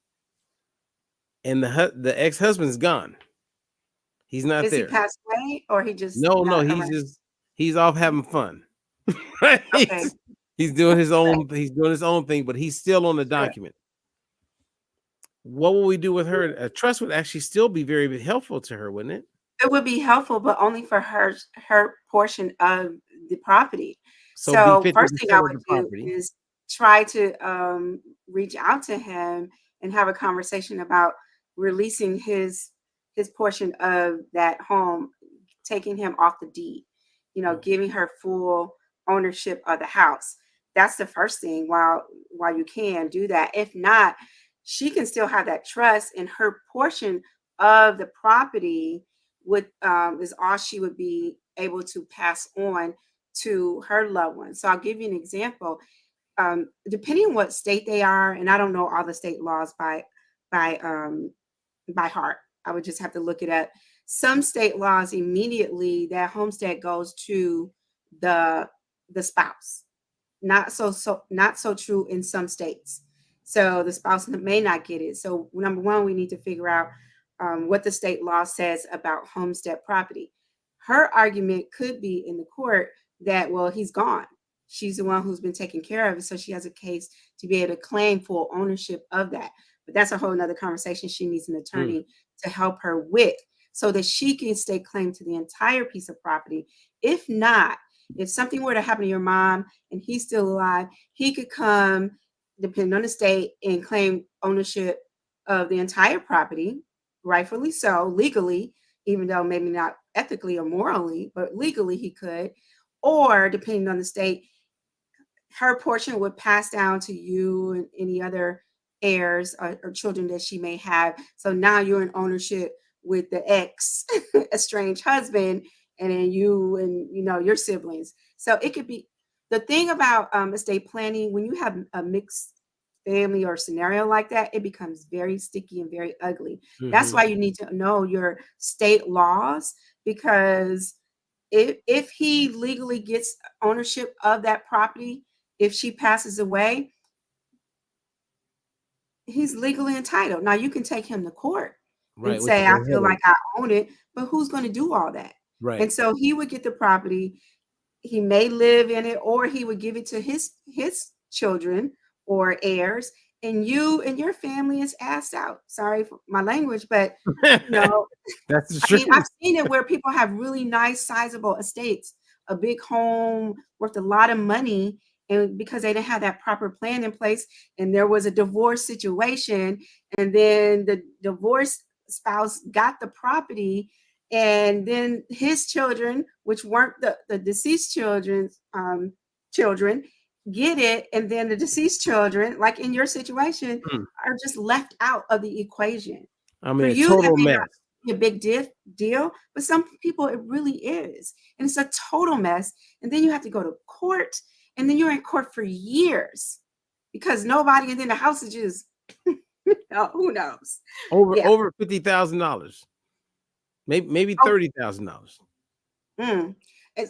A: and the ex-husband's gone, he's not
B: Is he
A: there.
B: passed away or he just
A: No,
B: not around?
A: he's off having fun.
B: Okay.
A: He's doing his own thing, but he's still on the
B: Sure.
A: document. What will we do with her? A trust would actually still be very helpful to her, wouldn't it?
B: It would be helpful, but only for her portion of the property.
A: So be
B: So first thing I
A: 50% of
B: would
A: the
B: do
A: property.
B: is try to reach out to him and have a conversation about releasing his portion of that home, taking him off the deed, giving her full ownership of the house. That's the first thing. While you can do that, if not, she can still have that trust, and her portion of the property would is all she would be able to pass on to her loved ones. So I'll give you an example. Depending on what state they are, and I don't know all the state laws by by heart, I would just have to look it up. Some state laws immediately that homestead goes to the the spouse. Not so true in some states. So the spouse may not get it. So number one, we need to figure out what the state law says about homestead property. Her argument could be in the court that, well, he's gone. She's the one who's been taking care of it, so she has a case to be able to claim full ownership of that. But that's a whole nother conversation. She needs an attorney to help her with, so that she can stay claim to the entire piece of property. If not, if something were to happen to your mom and he's still alive, he could come, depending on the state, and claim ownership of the entire property, rightfully so, legally, even though maybe not ethically or morally, but legally he could. Or depending on the state, her portion would pass down to you and any other heirs or children that she may have. So now you're in ownership with the ex estranged husband, and then you and your siblings. So it could be the thing about estate planning. When you have a mixed family or scenario like that, it becomes very sticky and very ugly. That's why you need to know your state laws, because if he legally gets ownership of that property, if she passes away, he's legally entitled. Now you can take him to court and
A: Right, which
B: say,
A: is
B: I
A: a
B: feel like
A: headache.
B: I own it, but who's going to do all that?
A: Right.
B: And so he would get the property. He may live in it, or he would give it to his children or heirs, and you and your family is asked out. Sorry for my language, but you know,
A: That's the
B: I mean,
A: truth.
B: I've seen it where people have really nice, sizable estates, a big home worth a lot of money, and because they didn't have that proper plan in place, and there was a divorce situation, and then the divorced spouse got the property, and then his children, which weren't the deceased children's children, get it, and then the deceased children, like in your situation,
A: Mm.
B: are just left out of the equation.
A: I
B: For
A: mean, a
B: you, that
A: total
B: may
A: mess.
B: not be a big deal, but some people it really is, and it's a total mess. And then you have to go to court, and then you're in court for years because nobody, and then the house is just who knows? Yeah.
A: Over $50,000. Maybe
B: Oh,
A: $30,000.
B: in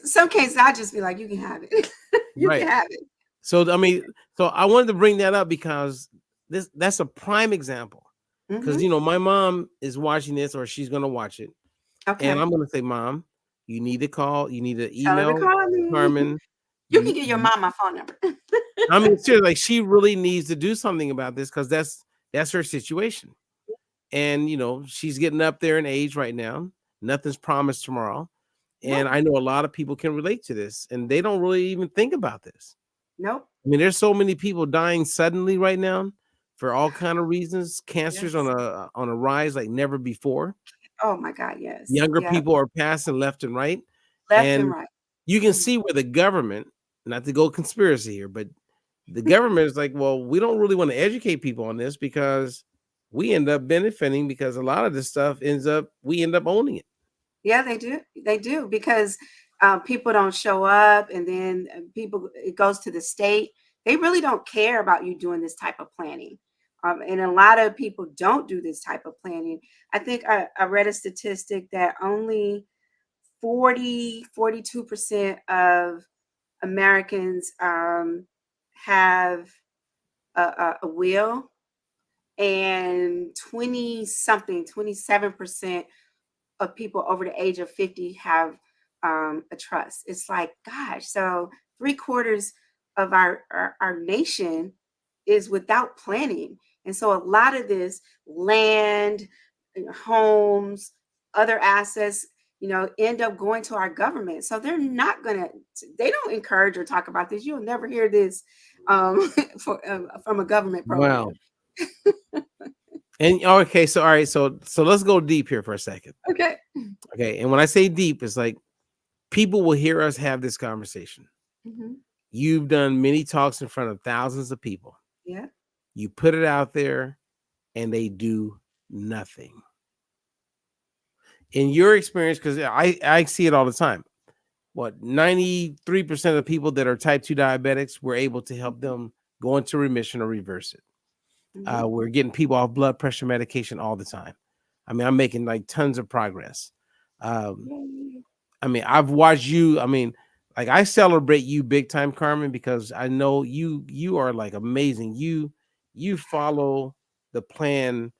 B: some cases, I just be like, you can have it. You
A: Right.
B: can have it.
A: So I mean, so I wanted to bring that up because that's a prime example. Because
B: Hmm.
A: my mom is watching this, or she's gonna watch it, and
B: Okay.
A: I'm gonna say, Mom, you need to call, you need to
B: Tell her to
A: email
B: call me.
A: Carmen.
B: You can
A: You,
B: get your mom my phone number.
A: I mean, seriously, like she really needs to do something about this because that's her situation. And she's getting up there in age right now. Nothing's promised tomorrow. And
B: Nope.
A: I know a lot of people can relate to this, and they don't really even think about this.
B: Nope.
A: I mean, there's so many people dying suddenly right now for all kind of reasons. Cancer's
B: Yes.
A: on a rise like never before.
B: Oh my God. Yes.
A: Younger
B: Yeah.
A: people are passing left and right,
B: Left and
A: and
B: right.
A: you can
B: Mm.
A: see where the government, not to go conspiracy here, but the government is like, well, we don't really want to educate people on this because we end up benefiting because a lot of this stuff we end up owning it.
B: Yeah, they do. They do because people don't show up, and then people it goes to the state. They really don't care about you doing this type of planning, and a lot of people don't do this type of planning. I think I read a statistic that only 42% of Americans have a will, and 20 something, 27% of people over the age of 50 have a trust. It's like, gosh, so three-quarters of our nation is without planning. And so a lot of this land, homes, other assets, end up going to our government. So they're not going to, they don't encourage or talk about this. You'll never hear this from a government program.
A: Wow. And okay, so all right, so let's go deep here for a second.
B: Okay.
A: Okay, and when I say deep, it's like people will hear us have this conversation.
B: Hmm.
A: You've done many talks in front of thousands of people.
B: Yeah.
A: You put it out there, and they do nothing. In your experience, because I see it all the time. What 93% of the people that are type 2 diabetics, we're able to help them go into remission or reverse it.
B: Hmm.
A: We're getting people off blood pressure medication all the time. I mean, I'm making like tons of progress. Um,
B: Yay.
A: I mean, I've watched you. I mean, like I celebrate you big time, Carmen, because I know you are like amazing. You follow the plan.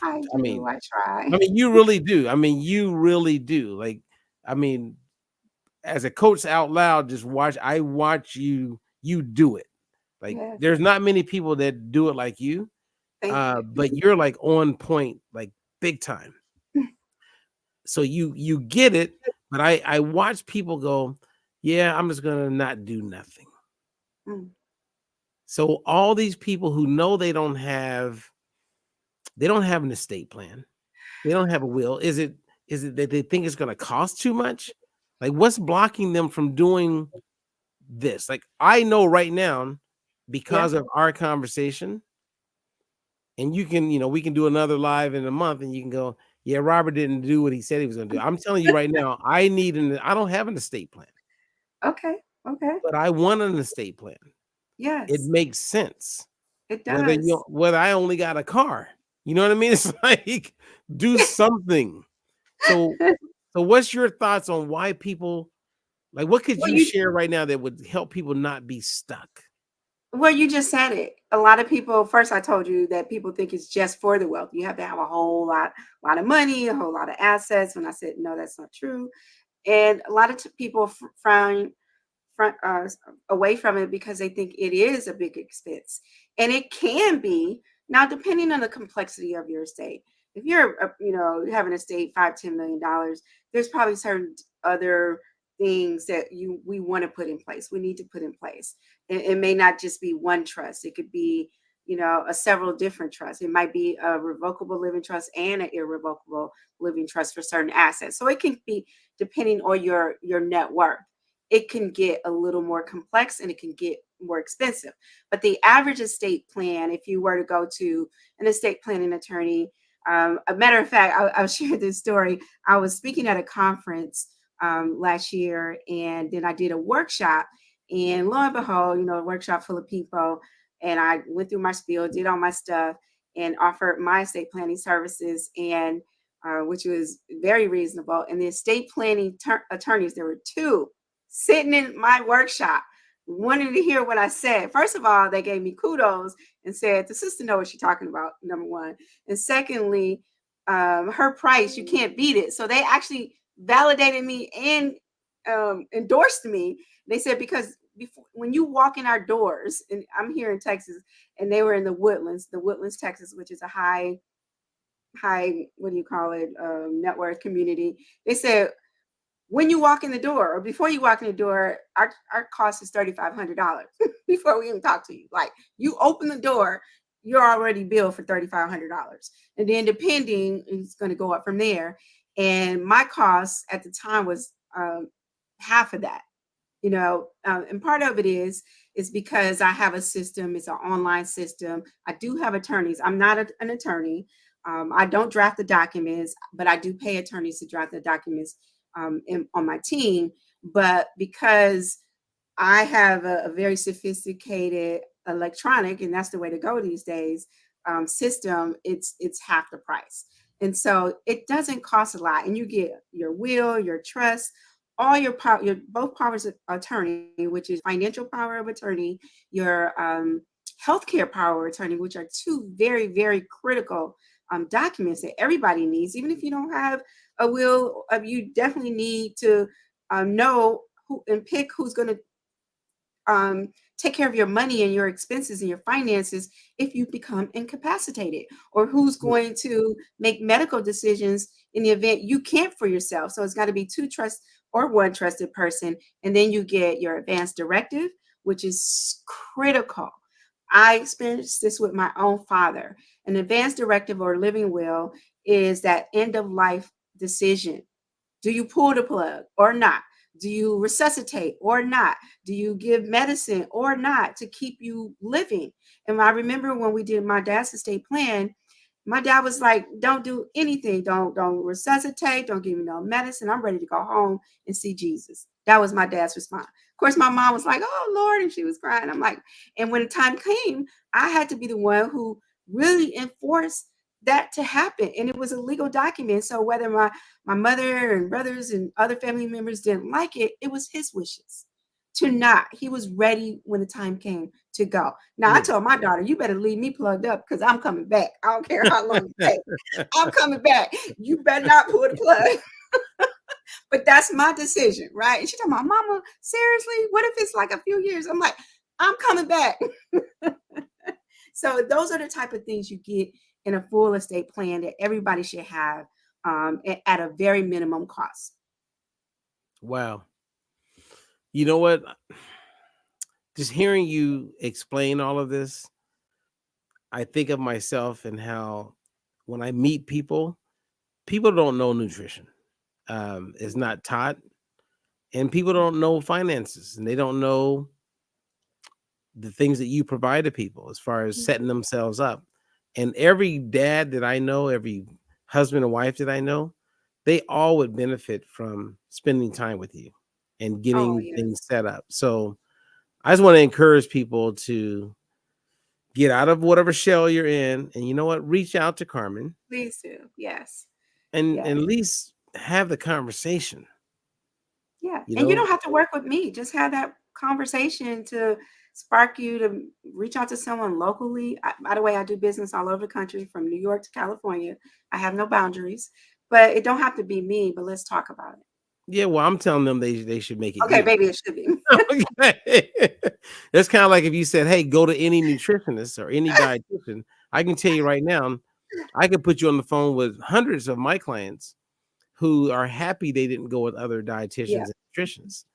B: I
A: I
B: do.
A: mean,
B: I try.
A: you really do. I mean, you really do. Like, I mean, as a coach out loud, just watch. I watch you do it. Like,
B: Yes.
A: there's not many people that do it like you.
B: Thank you.
A: But you're like on point, like big time. So you get it, but I watch people go, yeah, I'm just gonna not do nothing.
B: Mm.
A: So all these people who know they don't have an estate plan, they don't have a will. Is it that they think it's gonna cost too much? Like what's blocking them from doing this? Like I know right now
B: Yeah.
A: because of our conversation, and you can, we can do another live in a month and you can go, yeah, Robert didn't do what he said he was gonna do. I'm telling you right now, I don't have an estate plan,
B: Okay. Okay.
A: but I want an estate plan. It
B: Yes,
A: makes sense.
B: it
A: Whether
B: does.
A: whether I only got a car. You know what I mean? It's like do something. So so what's your thoughts on why people like what could
B: Well,
A: you
B: you
A: share right now that would help people not be stuck?
B: well, you just said it. A lot of people. First, I told you that people think it's just for the wealth. You have to have a whole lot of money, a whole lot of assets. When I said no, that's not true. And a lot of people frown front away from it because they think it is a big expense, and it can be. Now, depending on the complexity of your estate. If you're you have an estate $5-10 million, there's probably certain other things that we want to put in place, we need to put in place. It may not just be one trust, it could be a several different trusts. It might be a revocable living trust and an irrevocable living trust for certain assets, so it can be depending on your net worth. It can get a little more complex and it can get more expensive. But the average estate plan, if you were to go to an estate planning attorney, a matter of fact, I'll share this story. I was speaking at a conference last year, and then I did a workshop. And lo and behold, a workshop full of people. And I went through my spiel, did all my stuff, and offered my estate planning services, and which was very reasonable. And the estate planning attorneys, there were two sitting in my workshop wanting to hear what I said. First of all, they gave me kudos and said, the sister know what she's talking about, number one. And secondly, her price, you can't beat it. So they actually validated me and endorsed me. They said, because before, when you walk in our doors, and I'm here in Texas, and they were in the Woodlands, Texas, which is a high, what do you call it, net worth community. They said, when you walk in the door or before you walk in the door, our cost is $3,500 before we even talk to you. Like, you open the door, you're already billed for $3,500. And then depending, it's going to go up from there. And my cost at the time was half of that. And part of it is because I have a system. It's an online system. I do have attorneys. I'm not an attorney. I don't draft the documents, but I do pay attorneys to draft the documents on my team. But because I have a very sophisticated electronic, and that's the way to go these days, system, it's half the price. And so it doesn't cost a lot. And you get your will, your trust, all your power, your both powers of attorney, which is financial power of attorney, your healthcare power of attorney, which are two very, very critical documents that everybody needs. Even if you don't have a will, you definitely need to know who and pick who's going to um, take care of your money and your expenses and your finances if you become incapacitated, or who's going to make medical decisions in the event you can't for yourself. So it's got to be two trust or one trusted person. And then you get your advance directive, which is critical. I experienced this with my own father. An advance directive or living will is that end of life decision. Do you pull the plug or not? Do you resuscitate or not? Do you give medicine or not to keep you living? And I remember when we did my dad's estate plan, my dad was like, don't do anything. Don't resuscitate. Don't give me no medicine. I'm ready to go home and see Jesus. That was my dad's response. Of course, my mom was like, oh, Lord. And she was crying. I'm like, and when the time came, I had to be the one who really enforced that to happen, and it was a legal document. So whether my mother and brothers and other family members didn't like it, it was his wishes to not. He was ready when the time came to go. Now I
A: Yeah.
B: told my daughter, you better leave me plugged up because I'm coming back. I don't care how long it takes. I'm coming back. You better not pull the plug. But that's my decision, right? And she told my mama, seriously, what if it's like a few years? I'm like, I'm coming back. So those are the type of things you get in a full estate plan that everybody should have, at a very minimum cost.
A: Wow. You know what? Just hearing you explain all of this, I think of myself and how when I meet people, people don't know nutrition. It's not taught, and people don't know finances, and they don't know the things that you provide to people as far as setting
B: Mhm.
A: themselves up. And every dad that I know, every husband and wife that I know, they all would benefit from spending time with you and
B: Oh,
A: getting
B: yes.
A: things set up. So I just want to encourage people to get out of whatever shell you're in, and you know what? Reach out to Carmen
B: Please do. Yes.
A: and
B: Yes.
A: at least have the conversation.
B: Yeah.
A: You
B: And you
A: know,
B: don't have to work with me. Just have that conversation to spark you to reach out to someone locally. By the way, I do business all over the country from New York to California. I have no boundaries, but it don't have to be me, but let's talk about it.
A: yeah. Well, I'm telling them they should make it
B: Okay,
A: you.
B: baby, it should be.
A: Okay. That's kind of like if you said, "Hey, go to any nutritionist or any dietitian." I can tell you right now, I could put you on the phone with hundreds of my clients who are happy they didn't go with other
B: Yeah.
A: dietitians and nutritionists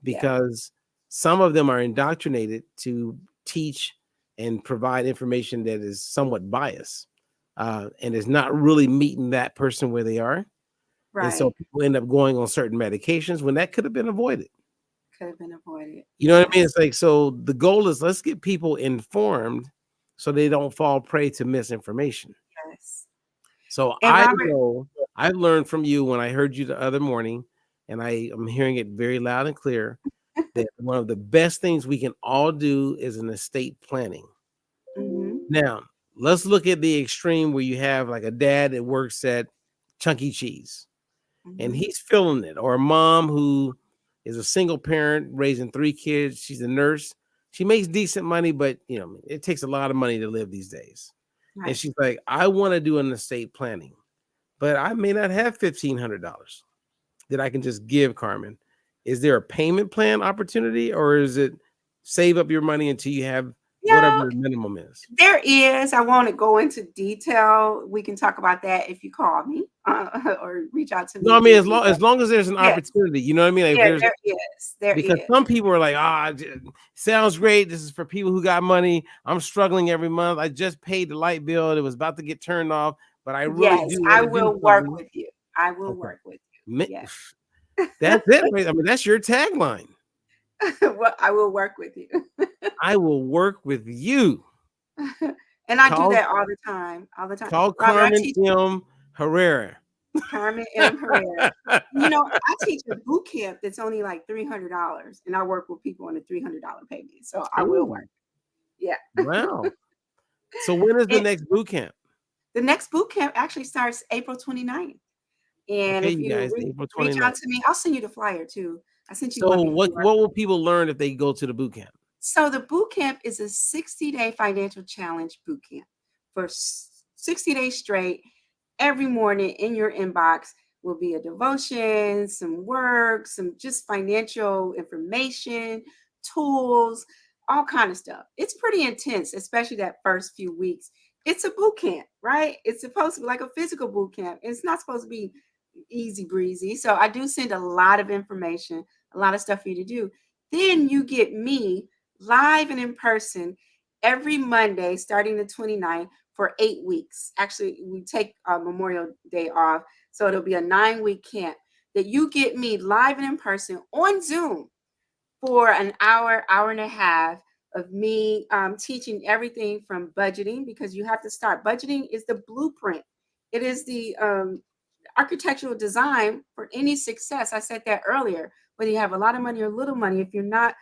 B: Yeah.
A: because some of them are indoctrinated to teach and provide information that is somewhat biased and is not really meeting that person where they are. And so
B: Right.
A: people end up going on certain medications when that could have been avoided.
B: Could have been avoided.
A: You know what I mean?
B: Yes.
A: It's like, so the goal is let's get people informed so they don't fall prey to misinformation.
B: Yes.
A: So
B: And
A: I
B: Robert,
A: know I learned from you when I heard you the other morning, and I am hearing it very loud and clear that one of the best things we can all do is an estate planning.
B: mhm,
A: Now, let's look at the extreme where you have like a dad that works at Chuck E. Cheese and
B: mhm.
A: he's feeling it, or a mom who is a single parent raising 3 kids. She's a nurse. She makes decent money, but you know, it takes a lot of money to live these days. And
B: Right.
A: she's like, I want to do an estate planning, but I may not have $1,500 that I can just give Carmen. Is there a payment plan opportunity, or is it save up your money until you have whatever
B: No,
A: your minimum is?
B: there is. I won't go into detail. We can talk about that if you call me, or reach out to
A: No,
B: me
A: I mean
B: via
A: as long
B: email.
A: as long as there's an
B: Yes,
A: opportunity, you know what I mean? Like if there's
B: there is. There
A: because
B: is.
A: some people are like, sounds great. This is for people who got money. I'm struggling every month. I just paid the light bill. It was about to get turned off, but I really
B: Yes,
A: do want
B: I
A: to do
B: will work
A: something.
B: with you. I will
A: Okay.
B: work with
A: Ma-
B: you. Yes.
A: That's it. Right? I mean, that's your tagline.
B: Well, I will work with you.
A: I will work with you.
B: And I do
A: Call
B: that all the time. All the time.
A: call
B: Robert, I
A: Carmen
B: teach
A: M. Herrera.
B: Carmen M. Herrera. You know, I teach a boot camp that's only like $300, and I work with people on a $300 payment. So I will work.
A: Ooh,
B: Yeah.
A: wow. So when is the
B: And
A: next boot camp?
B: the next boot camp actually starts April 29th. And
A: Okay,
B: if
A: you
B: you
A: guys, April
B: reach out
A: 29th.
B: to me, I'll send you the flyer too. I sent you one
A: So what
B: before.
A: what will people learn if they go to the boot camp?
B: So the boot camp is a 60-day financial challenge boot camp for 60 days straight. Every morning in your inbox will be a devotion, some work, some just financial information, tools, all kind of stuff. It's pretty intense, especially that first few weeks. It's a boot camp, right? It's supposed to be like a physical boot camp. It's not supposed to be easy breezy. So I do send a lot of information, a lot of stuff for you to do. Then you get me live and in person every Monday starting the 29th for 8 weeks. Actually, we take Memorial Day off. So it'll be a 9-week camp that you get me live and in person on Zoom for an hour, hour and a half of me teaching everything from budgeting, because you have to start. Budgeting is the blueprint. It is the architectural design for any success. I said that earlier. Whether you have a lot of money or little money, if you're not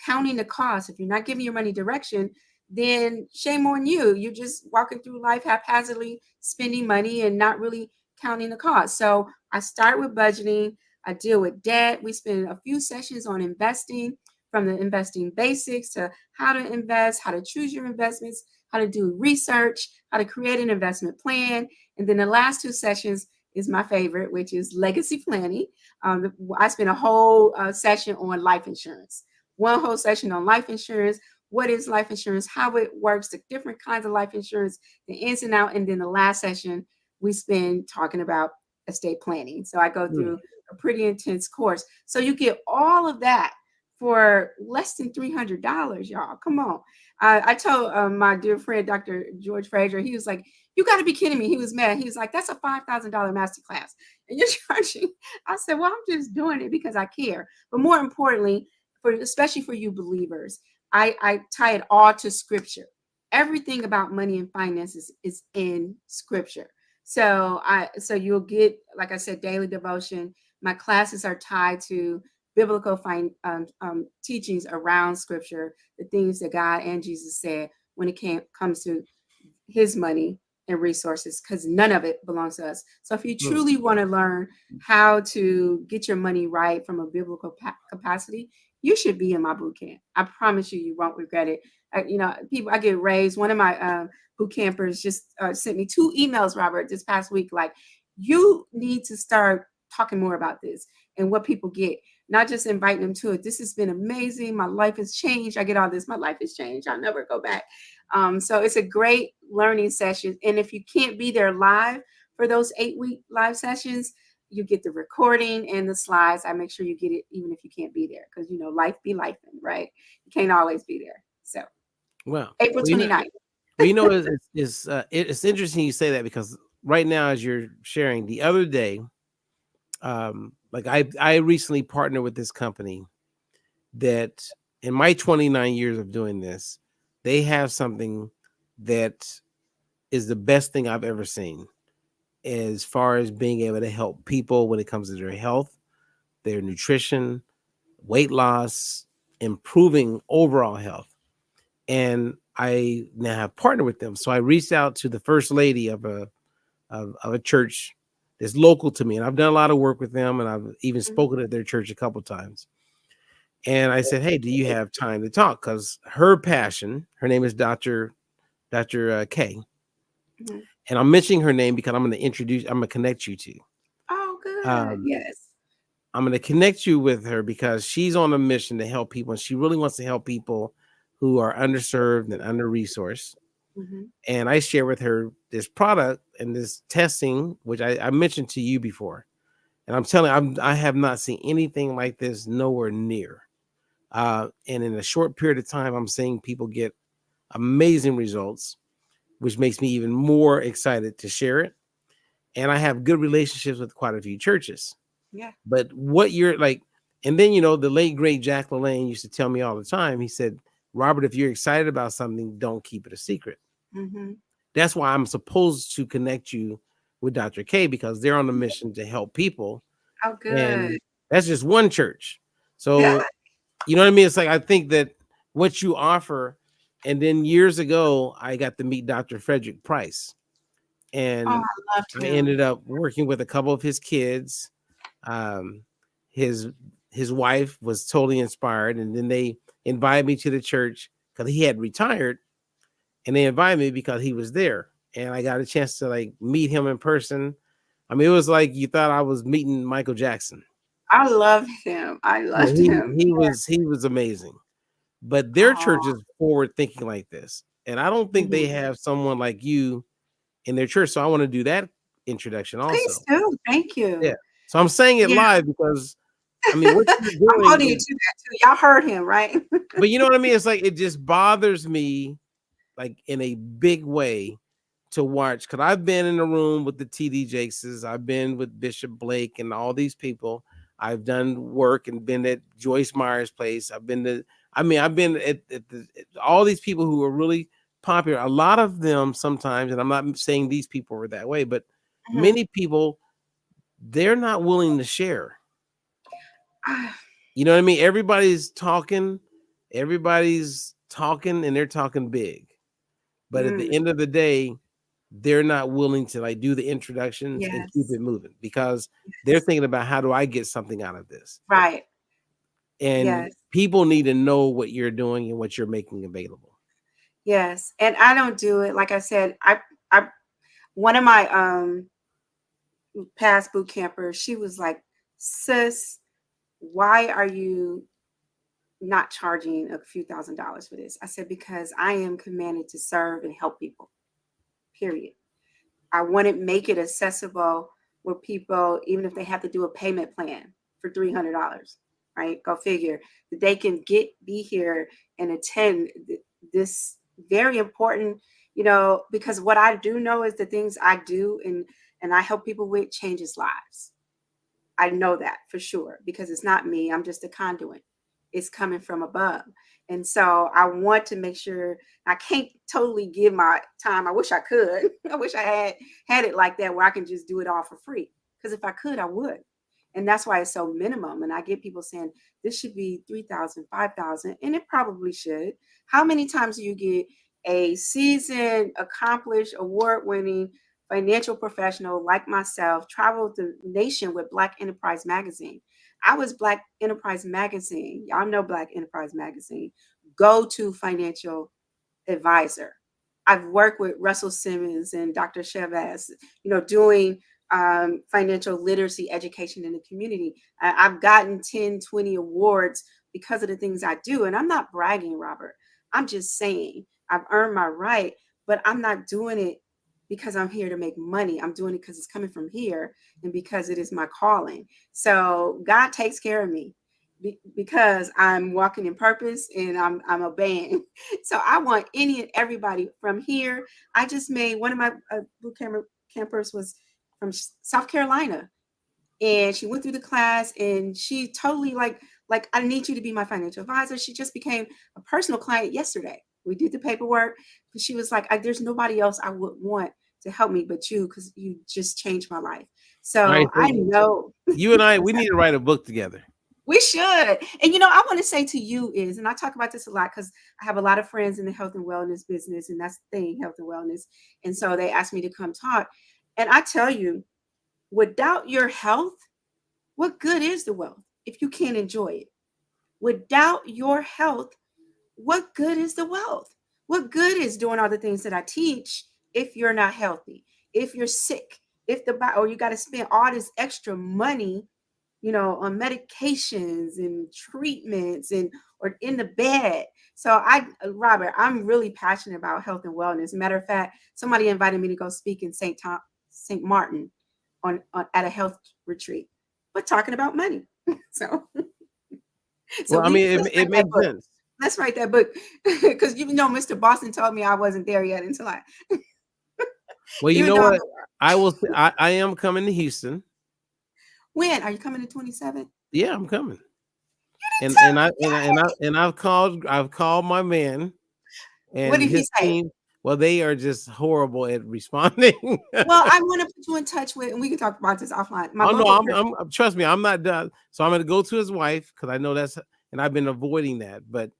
B: counting the cost, if you're not giving your money direction, then shame on you. You're just walking through life haphazardly, spending money and not really counting the cost. So I start with budgeting. I deal with debt. We spend a few sessions on investing, from the investing basics to how to invest, how to choose your investments, how to do research, how to create an investment plan. And then the last two sessions is my favorite, which is legacy planning. I spent a whole session on life insurance, one whole session on life insurance. What is life insurance? How it works, the different kinds of life insurance, the ins and out. And then the last session we spend talking about estate planning. So I go
A: Hmm.
B: through a pretty intense course. So you get all of that for less than $300, y'all. Come on. I told my dear friend, Dr. George Frazier, he was like, you got to be kidding me. He was mad. He was like, that's a $5,000 master class. And you're charging. I said, well, I'm just doing it because I care. But more importantly, especially for you believers, I tie it all to scripture. Everything about money and finances is in scripture. So you'll get, like I said, daily devotion. My classes are tied to biblical teachings around scripture, the things that God and Jesus said when it comes to his money and resources, because none of it belongs to us. So if you
A: Hmm.
B: truly want to learn how to get your money right from a biblical capacity, you should be in my boot camp. I promise you, you won't regret it. People, I get raised. One of my boot campers just sent me 2 emails, Robert, this past week. Like, you need to start talking more about this and what people get, not just inviting them to it. This has been amazing. My life has changed. I get all this. My life has changed. I'll never go back. So it's a great learning session. And if you can't be there live for those 8-week live sessions, you get the recording and the slides. I make sure you get it even if you can't be there, because life be life, right? You can't always be there. So
A: Well,
B: April
A: well,
B: 29th.
A: it's interesting you say that, because right now, as you're sharing, the other day, like I recently partnered with this company that, in my 29 years of doing this, they have something that is the best thing I've ever seen as far as being able to help people when it comes to their health, their nutrition, weight loss, improving overall health. And I now have partnered with them. So I reached out to the first lady of a church that's local to me, and I've done a lot of work with them, and I've even
B: Mhm,
A: spoken at their church a couple times. And I said, "Hey, do you have time to talk?" Because her passion, her name is Dr. K,
B: mhm.
A: and I'm mentioning her name because I'm going to connect you to.
B: Oh, good.
A: Um,
B: Yes.
A: I'm going to connect you with her because she's on a mission to help people, and she really wants to help people who are underserved and under resourced.
B: Hmm.
A: And I share with her this product and this testing, which I mentioned to you before. And I'm telling you, I have not seen anything like this nowhere near. And in a short period of time, I'm seeing people get amazing results, which makes me even more excited to share it. And I have good relationships with quite a few churches.
B: Yeah.
A: But what you're like, and then, the late, great Jack LaLanne used to tell me all the time, he said, Robert, if you're excited about something, don't keep it a secret.
B: Hmm.
A: That's why I'm supposed to connect you with Dr. K, because they're on a mission to help people.
B: Oh, good.
A: And that's just one church.
B: Yeah.
A: So, you know what I mean? It's like, I think that what you offer, and then years ago, I got to meet Dr. Frederick Price,
B: Oh,
A: and
B: I loved
A: I
B: him.
A: ended up working with a couple of his kids. Um, his his wife was totally inspired, and then they invited me to the church because he had retired, and they invited me because he was there, and I got a chance to like meet him in person. I mean, it was like you thought I was meeting Michael Jackson.
B: I loved him. I
A: Yeah,
B: loved
A: he
B: him.
A: he was he was amazing. But their
B: Oh,
A: church is forward thinking like this, and I don't think they
B: mhm.
A: have someone like you in their church. So I want to do that introduction
B: Please
A: also.
B: do. Thank
A: Yeah.
B: you.
A: So I'm saying it
B: Yeah.
A: live because I mean what you're
B: I'm
A: doing
B: holding you
A: is,
B: to that too. Y'all heard him, right?
A: but you know what I mean? It's like it just bothers me like in a big way to watch, because I've been in the room with the TD Jakeses, I've been with Bishop Blake and all these people. I've done work and been at Joyce Meyer's place. I've been at all these people who are really popular. A lot of them sometimes, and I'm not saying these people were that way, but
B: Mhm.
A: many people, they're not willing to share.
B: Ah,
A: You know what I mean? Everybody's talking and they're talking big, but at the
B: Mm,
A: end of the day, they're not willing to like do the introductions and keep
B: yes.
A: it moving because they're
B: Yes.
A: thinking about how do I get something out of this?
B: Right.
A: And
B: Yes.
A: people need to know what you're doing and what you're making available.
B: Yes. And I don't do it. Like I said, I one of my past boot campers, she was like, sis, why are you not charging a few $1,000s for this? I said, because I am commanded to serve and help people, period. I want to make it accessible where people, even if they have to do a payment plan for $300, right? Go figure, that they can be here and attend this very important, because what I do know is the things I do and I help people with changes lives. I know that for sure because it's not me. I'm just a conduit. It's coming from above. And so I want to make sure I can't totally give my time. I wish I could. I wish I had it like that where I can just do it all for free. Because if I could, I would. And that's why it's so minimum. And I get people saying this should be 3,000, 5,000, and it probably should. How many times do you get a seasoned, accomplished, award-winning financial professional like myself traveled the nation with Black Enterprise Magazine? I was Black Enterprise Magazine. Y'all know Black Enterprise Magazine. Go to financial advisor. I've worked with Russell Simmons and Dr. Chavez, doing financial literacy education in the community. I've gotten 10, 20 awards because of the things I do. And I'm not bragging, Robert. I'm just saying I've earned my right, but I'm not doing it because I'm here to make money. I'm doing it because it's coming from here and because it is my calling. So God takes care of me because I'm walking in purpose and I'm obeying. So I want any and everybody from here. I just made one of my campers was from South Carolina, and she went through the class and she totally like I need you to be my financial advisor. She just became a personal client yesterday. We did the paperwork, but she was like, there's nobody else I would want to help me but you because you just changed my life.
A: All right,
B: So
A: so
B: I know.
A: you and I, we need to write a book together.
B: We should. And I want to say to you is, and I talk about this a lot because I have a lot of friends in the health and wellness business, and that's the thing, health and wellness. And so they asked me to come talk. And I tell you, without your health, what good is the wealth if you can't enjoy it? Without your health, what good is the wealth? What good is doing all the things that I teach if you're not healthy? If you're sick, or you got to spend all this extra money, on medications and treatments and or in the bed. So Robert, I'm really passionate about health and wellness. Matter of fact, somebody invited me to go speak in St. Martin on at a health retreat, but talking about money. So, so
A: Well, I mean,
B: let's
A: it
B: write that
A: makes
B: book.
A: sense.
B: Let's write that book because Mr. Boston told me I wasn't there yet until
A: Well, you
B: even
A: know
B: though
A: what? I will. I am coming to Houston.
B: when are you coming to 27?
A: Yeah, I'm coming.
B: You
A: And
B: didn't
A: and
B: tell
A: I
B: me.
A: and I and I and I've called my man
B: What
A: and
B: did he
A: his
B: say?
A: team. Well, they are just horrible at responding.
B: Well, I want to put you in touch with, and we can talk about this offline. My
A: Oh no,
B: local person.
A: trust me, I'm not done. So I'm going to go to his wife because I know that's, and I've been avoiding that, but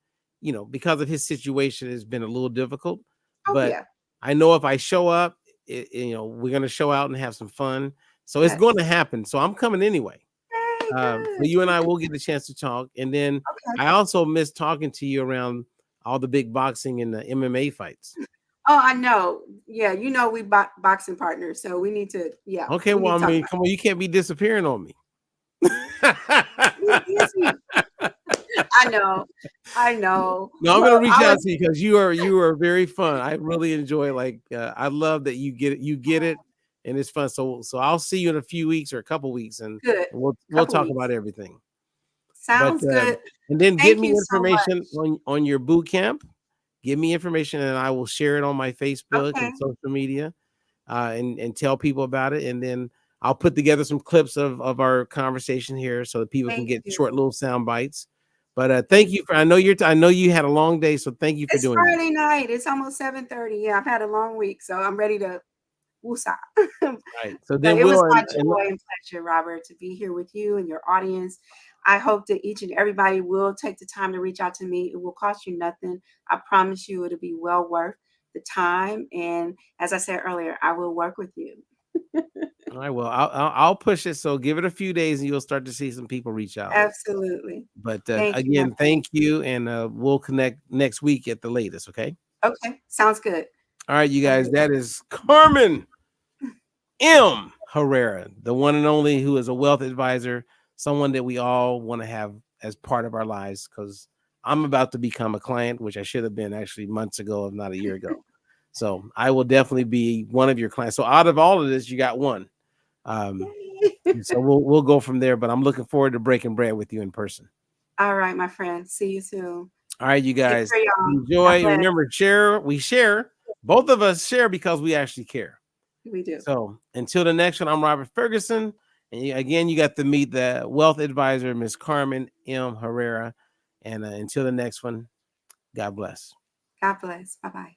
A: because of his situation, it's been a little difficult.
B: Oh
A: But
B: yeah,
A: I know if I show up, we're going to show out and have some fun. So it's going to
B: yes.
A: happen. So I'm coming anyway.
B: Very
A: So
B: good.
A: you and I will get the chance to talk, and then
B: Okay.
A: I also miss talking to you around all the big boxing and the MMA fights.
B: Oh, I know. Yeah, we boxing partners, so we need to. Yeah,
A: Okay,
B: we
A: well,
B: need
A: I
B: to talk
A: mean,
B: about
A: come on, you can't be disappearing on me.
B: it. He's busy. I know. I know.
A: No, I'm gonna
B: Well,
A: reach
B: I
A: out
B: was.
A: to you because you are very fun. I really enjoy I love that you get it and it's fun. So I'll see you in a few weeks or a couple weeks and
B: Good.
A: we'll
B: Couple
A: talk about
B: weeks.
A: everything. But
B: Sounds good.
A: and then get
B: Thank
A: me
B: you so
A: information
B: much.
A: on your boot camp. Give me information and I will share it on my Facebook
B: Okay.
A: and social media and tell people about it. And then I'll put together some clips of our conversation here so that people can
B: Thank
A: get
B: you.
A: short little sound bites. But thank
B: Thank
A: you
B: you.
A: for I know you had a long day, so thank you for
B: It's
A: doing that.
B: Friday night. It's almost 7:30. Yeah, I've had a long week, so I'm ready to woosah.
A: Right. So
B: But
A: then
B: it was
A: we'll
B: my joy and pleasure, Robert, to be here with you and your audience. I hope that each and everybody will take the time to reach out to me. It will cost you nothing. I promise you it'll be well worth the time. And as I said earlier, I will work with you.
A: All right, well, I'll push it. So give it a few days, and you'll start to see some people reach out.
B: Absolutely.
A: But
B: Thank you, my
A: again,
B: friend.
A: thank you, and we'll connect next week at the latest. Okay.
B: Okay, sounds good.
A: All right, you
B: Have a
A: guys.
B: good
A: That is Carmen M. Herrera, the one and only, who is a wealth advisor, someone that we all want to have as part of our lives. Because I'm about to become a client, which I should have been actually months ago, if not a year ago. So I will definitely be one of your clients. So out of all of this, you got one.
B: day.
A: So we'll go from there. But I'm looking forward to breaking bread with you in person.
B: All right, my friend. See you soon.
A: All right, you
B: Take
A: guys,
B: care, y'all. God
A: enjoy.
B: bless.
A: Remember, share. We share. Both of us share because we actually care.
B: We do.
A: So until the next one, I'm Robert Ferguson. And again, you got to meet the wealth advisor, Miss Carmen M. Herrera. And until the next one, God bless.
B: God bless. Bye bye.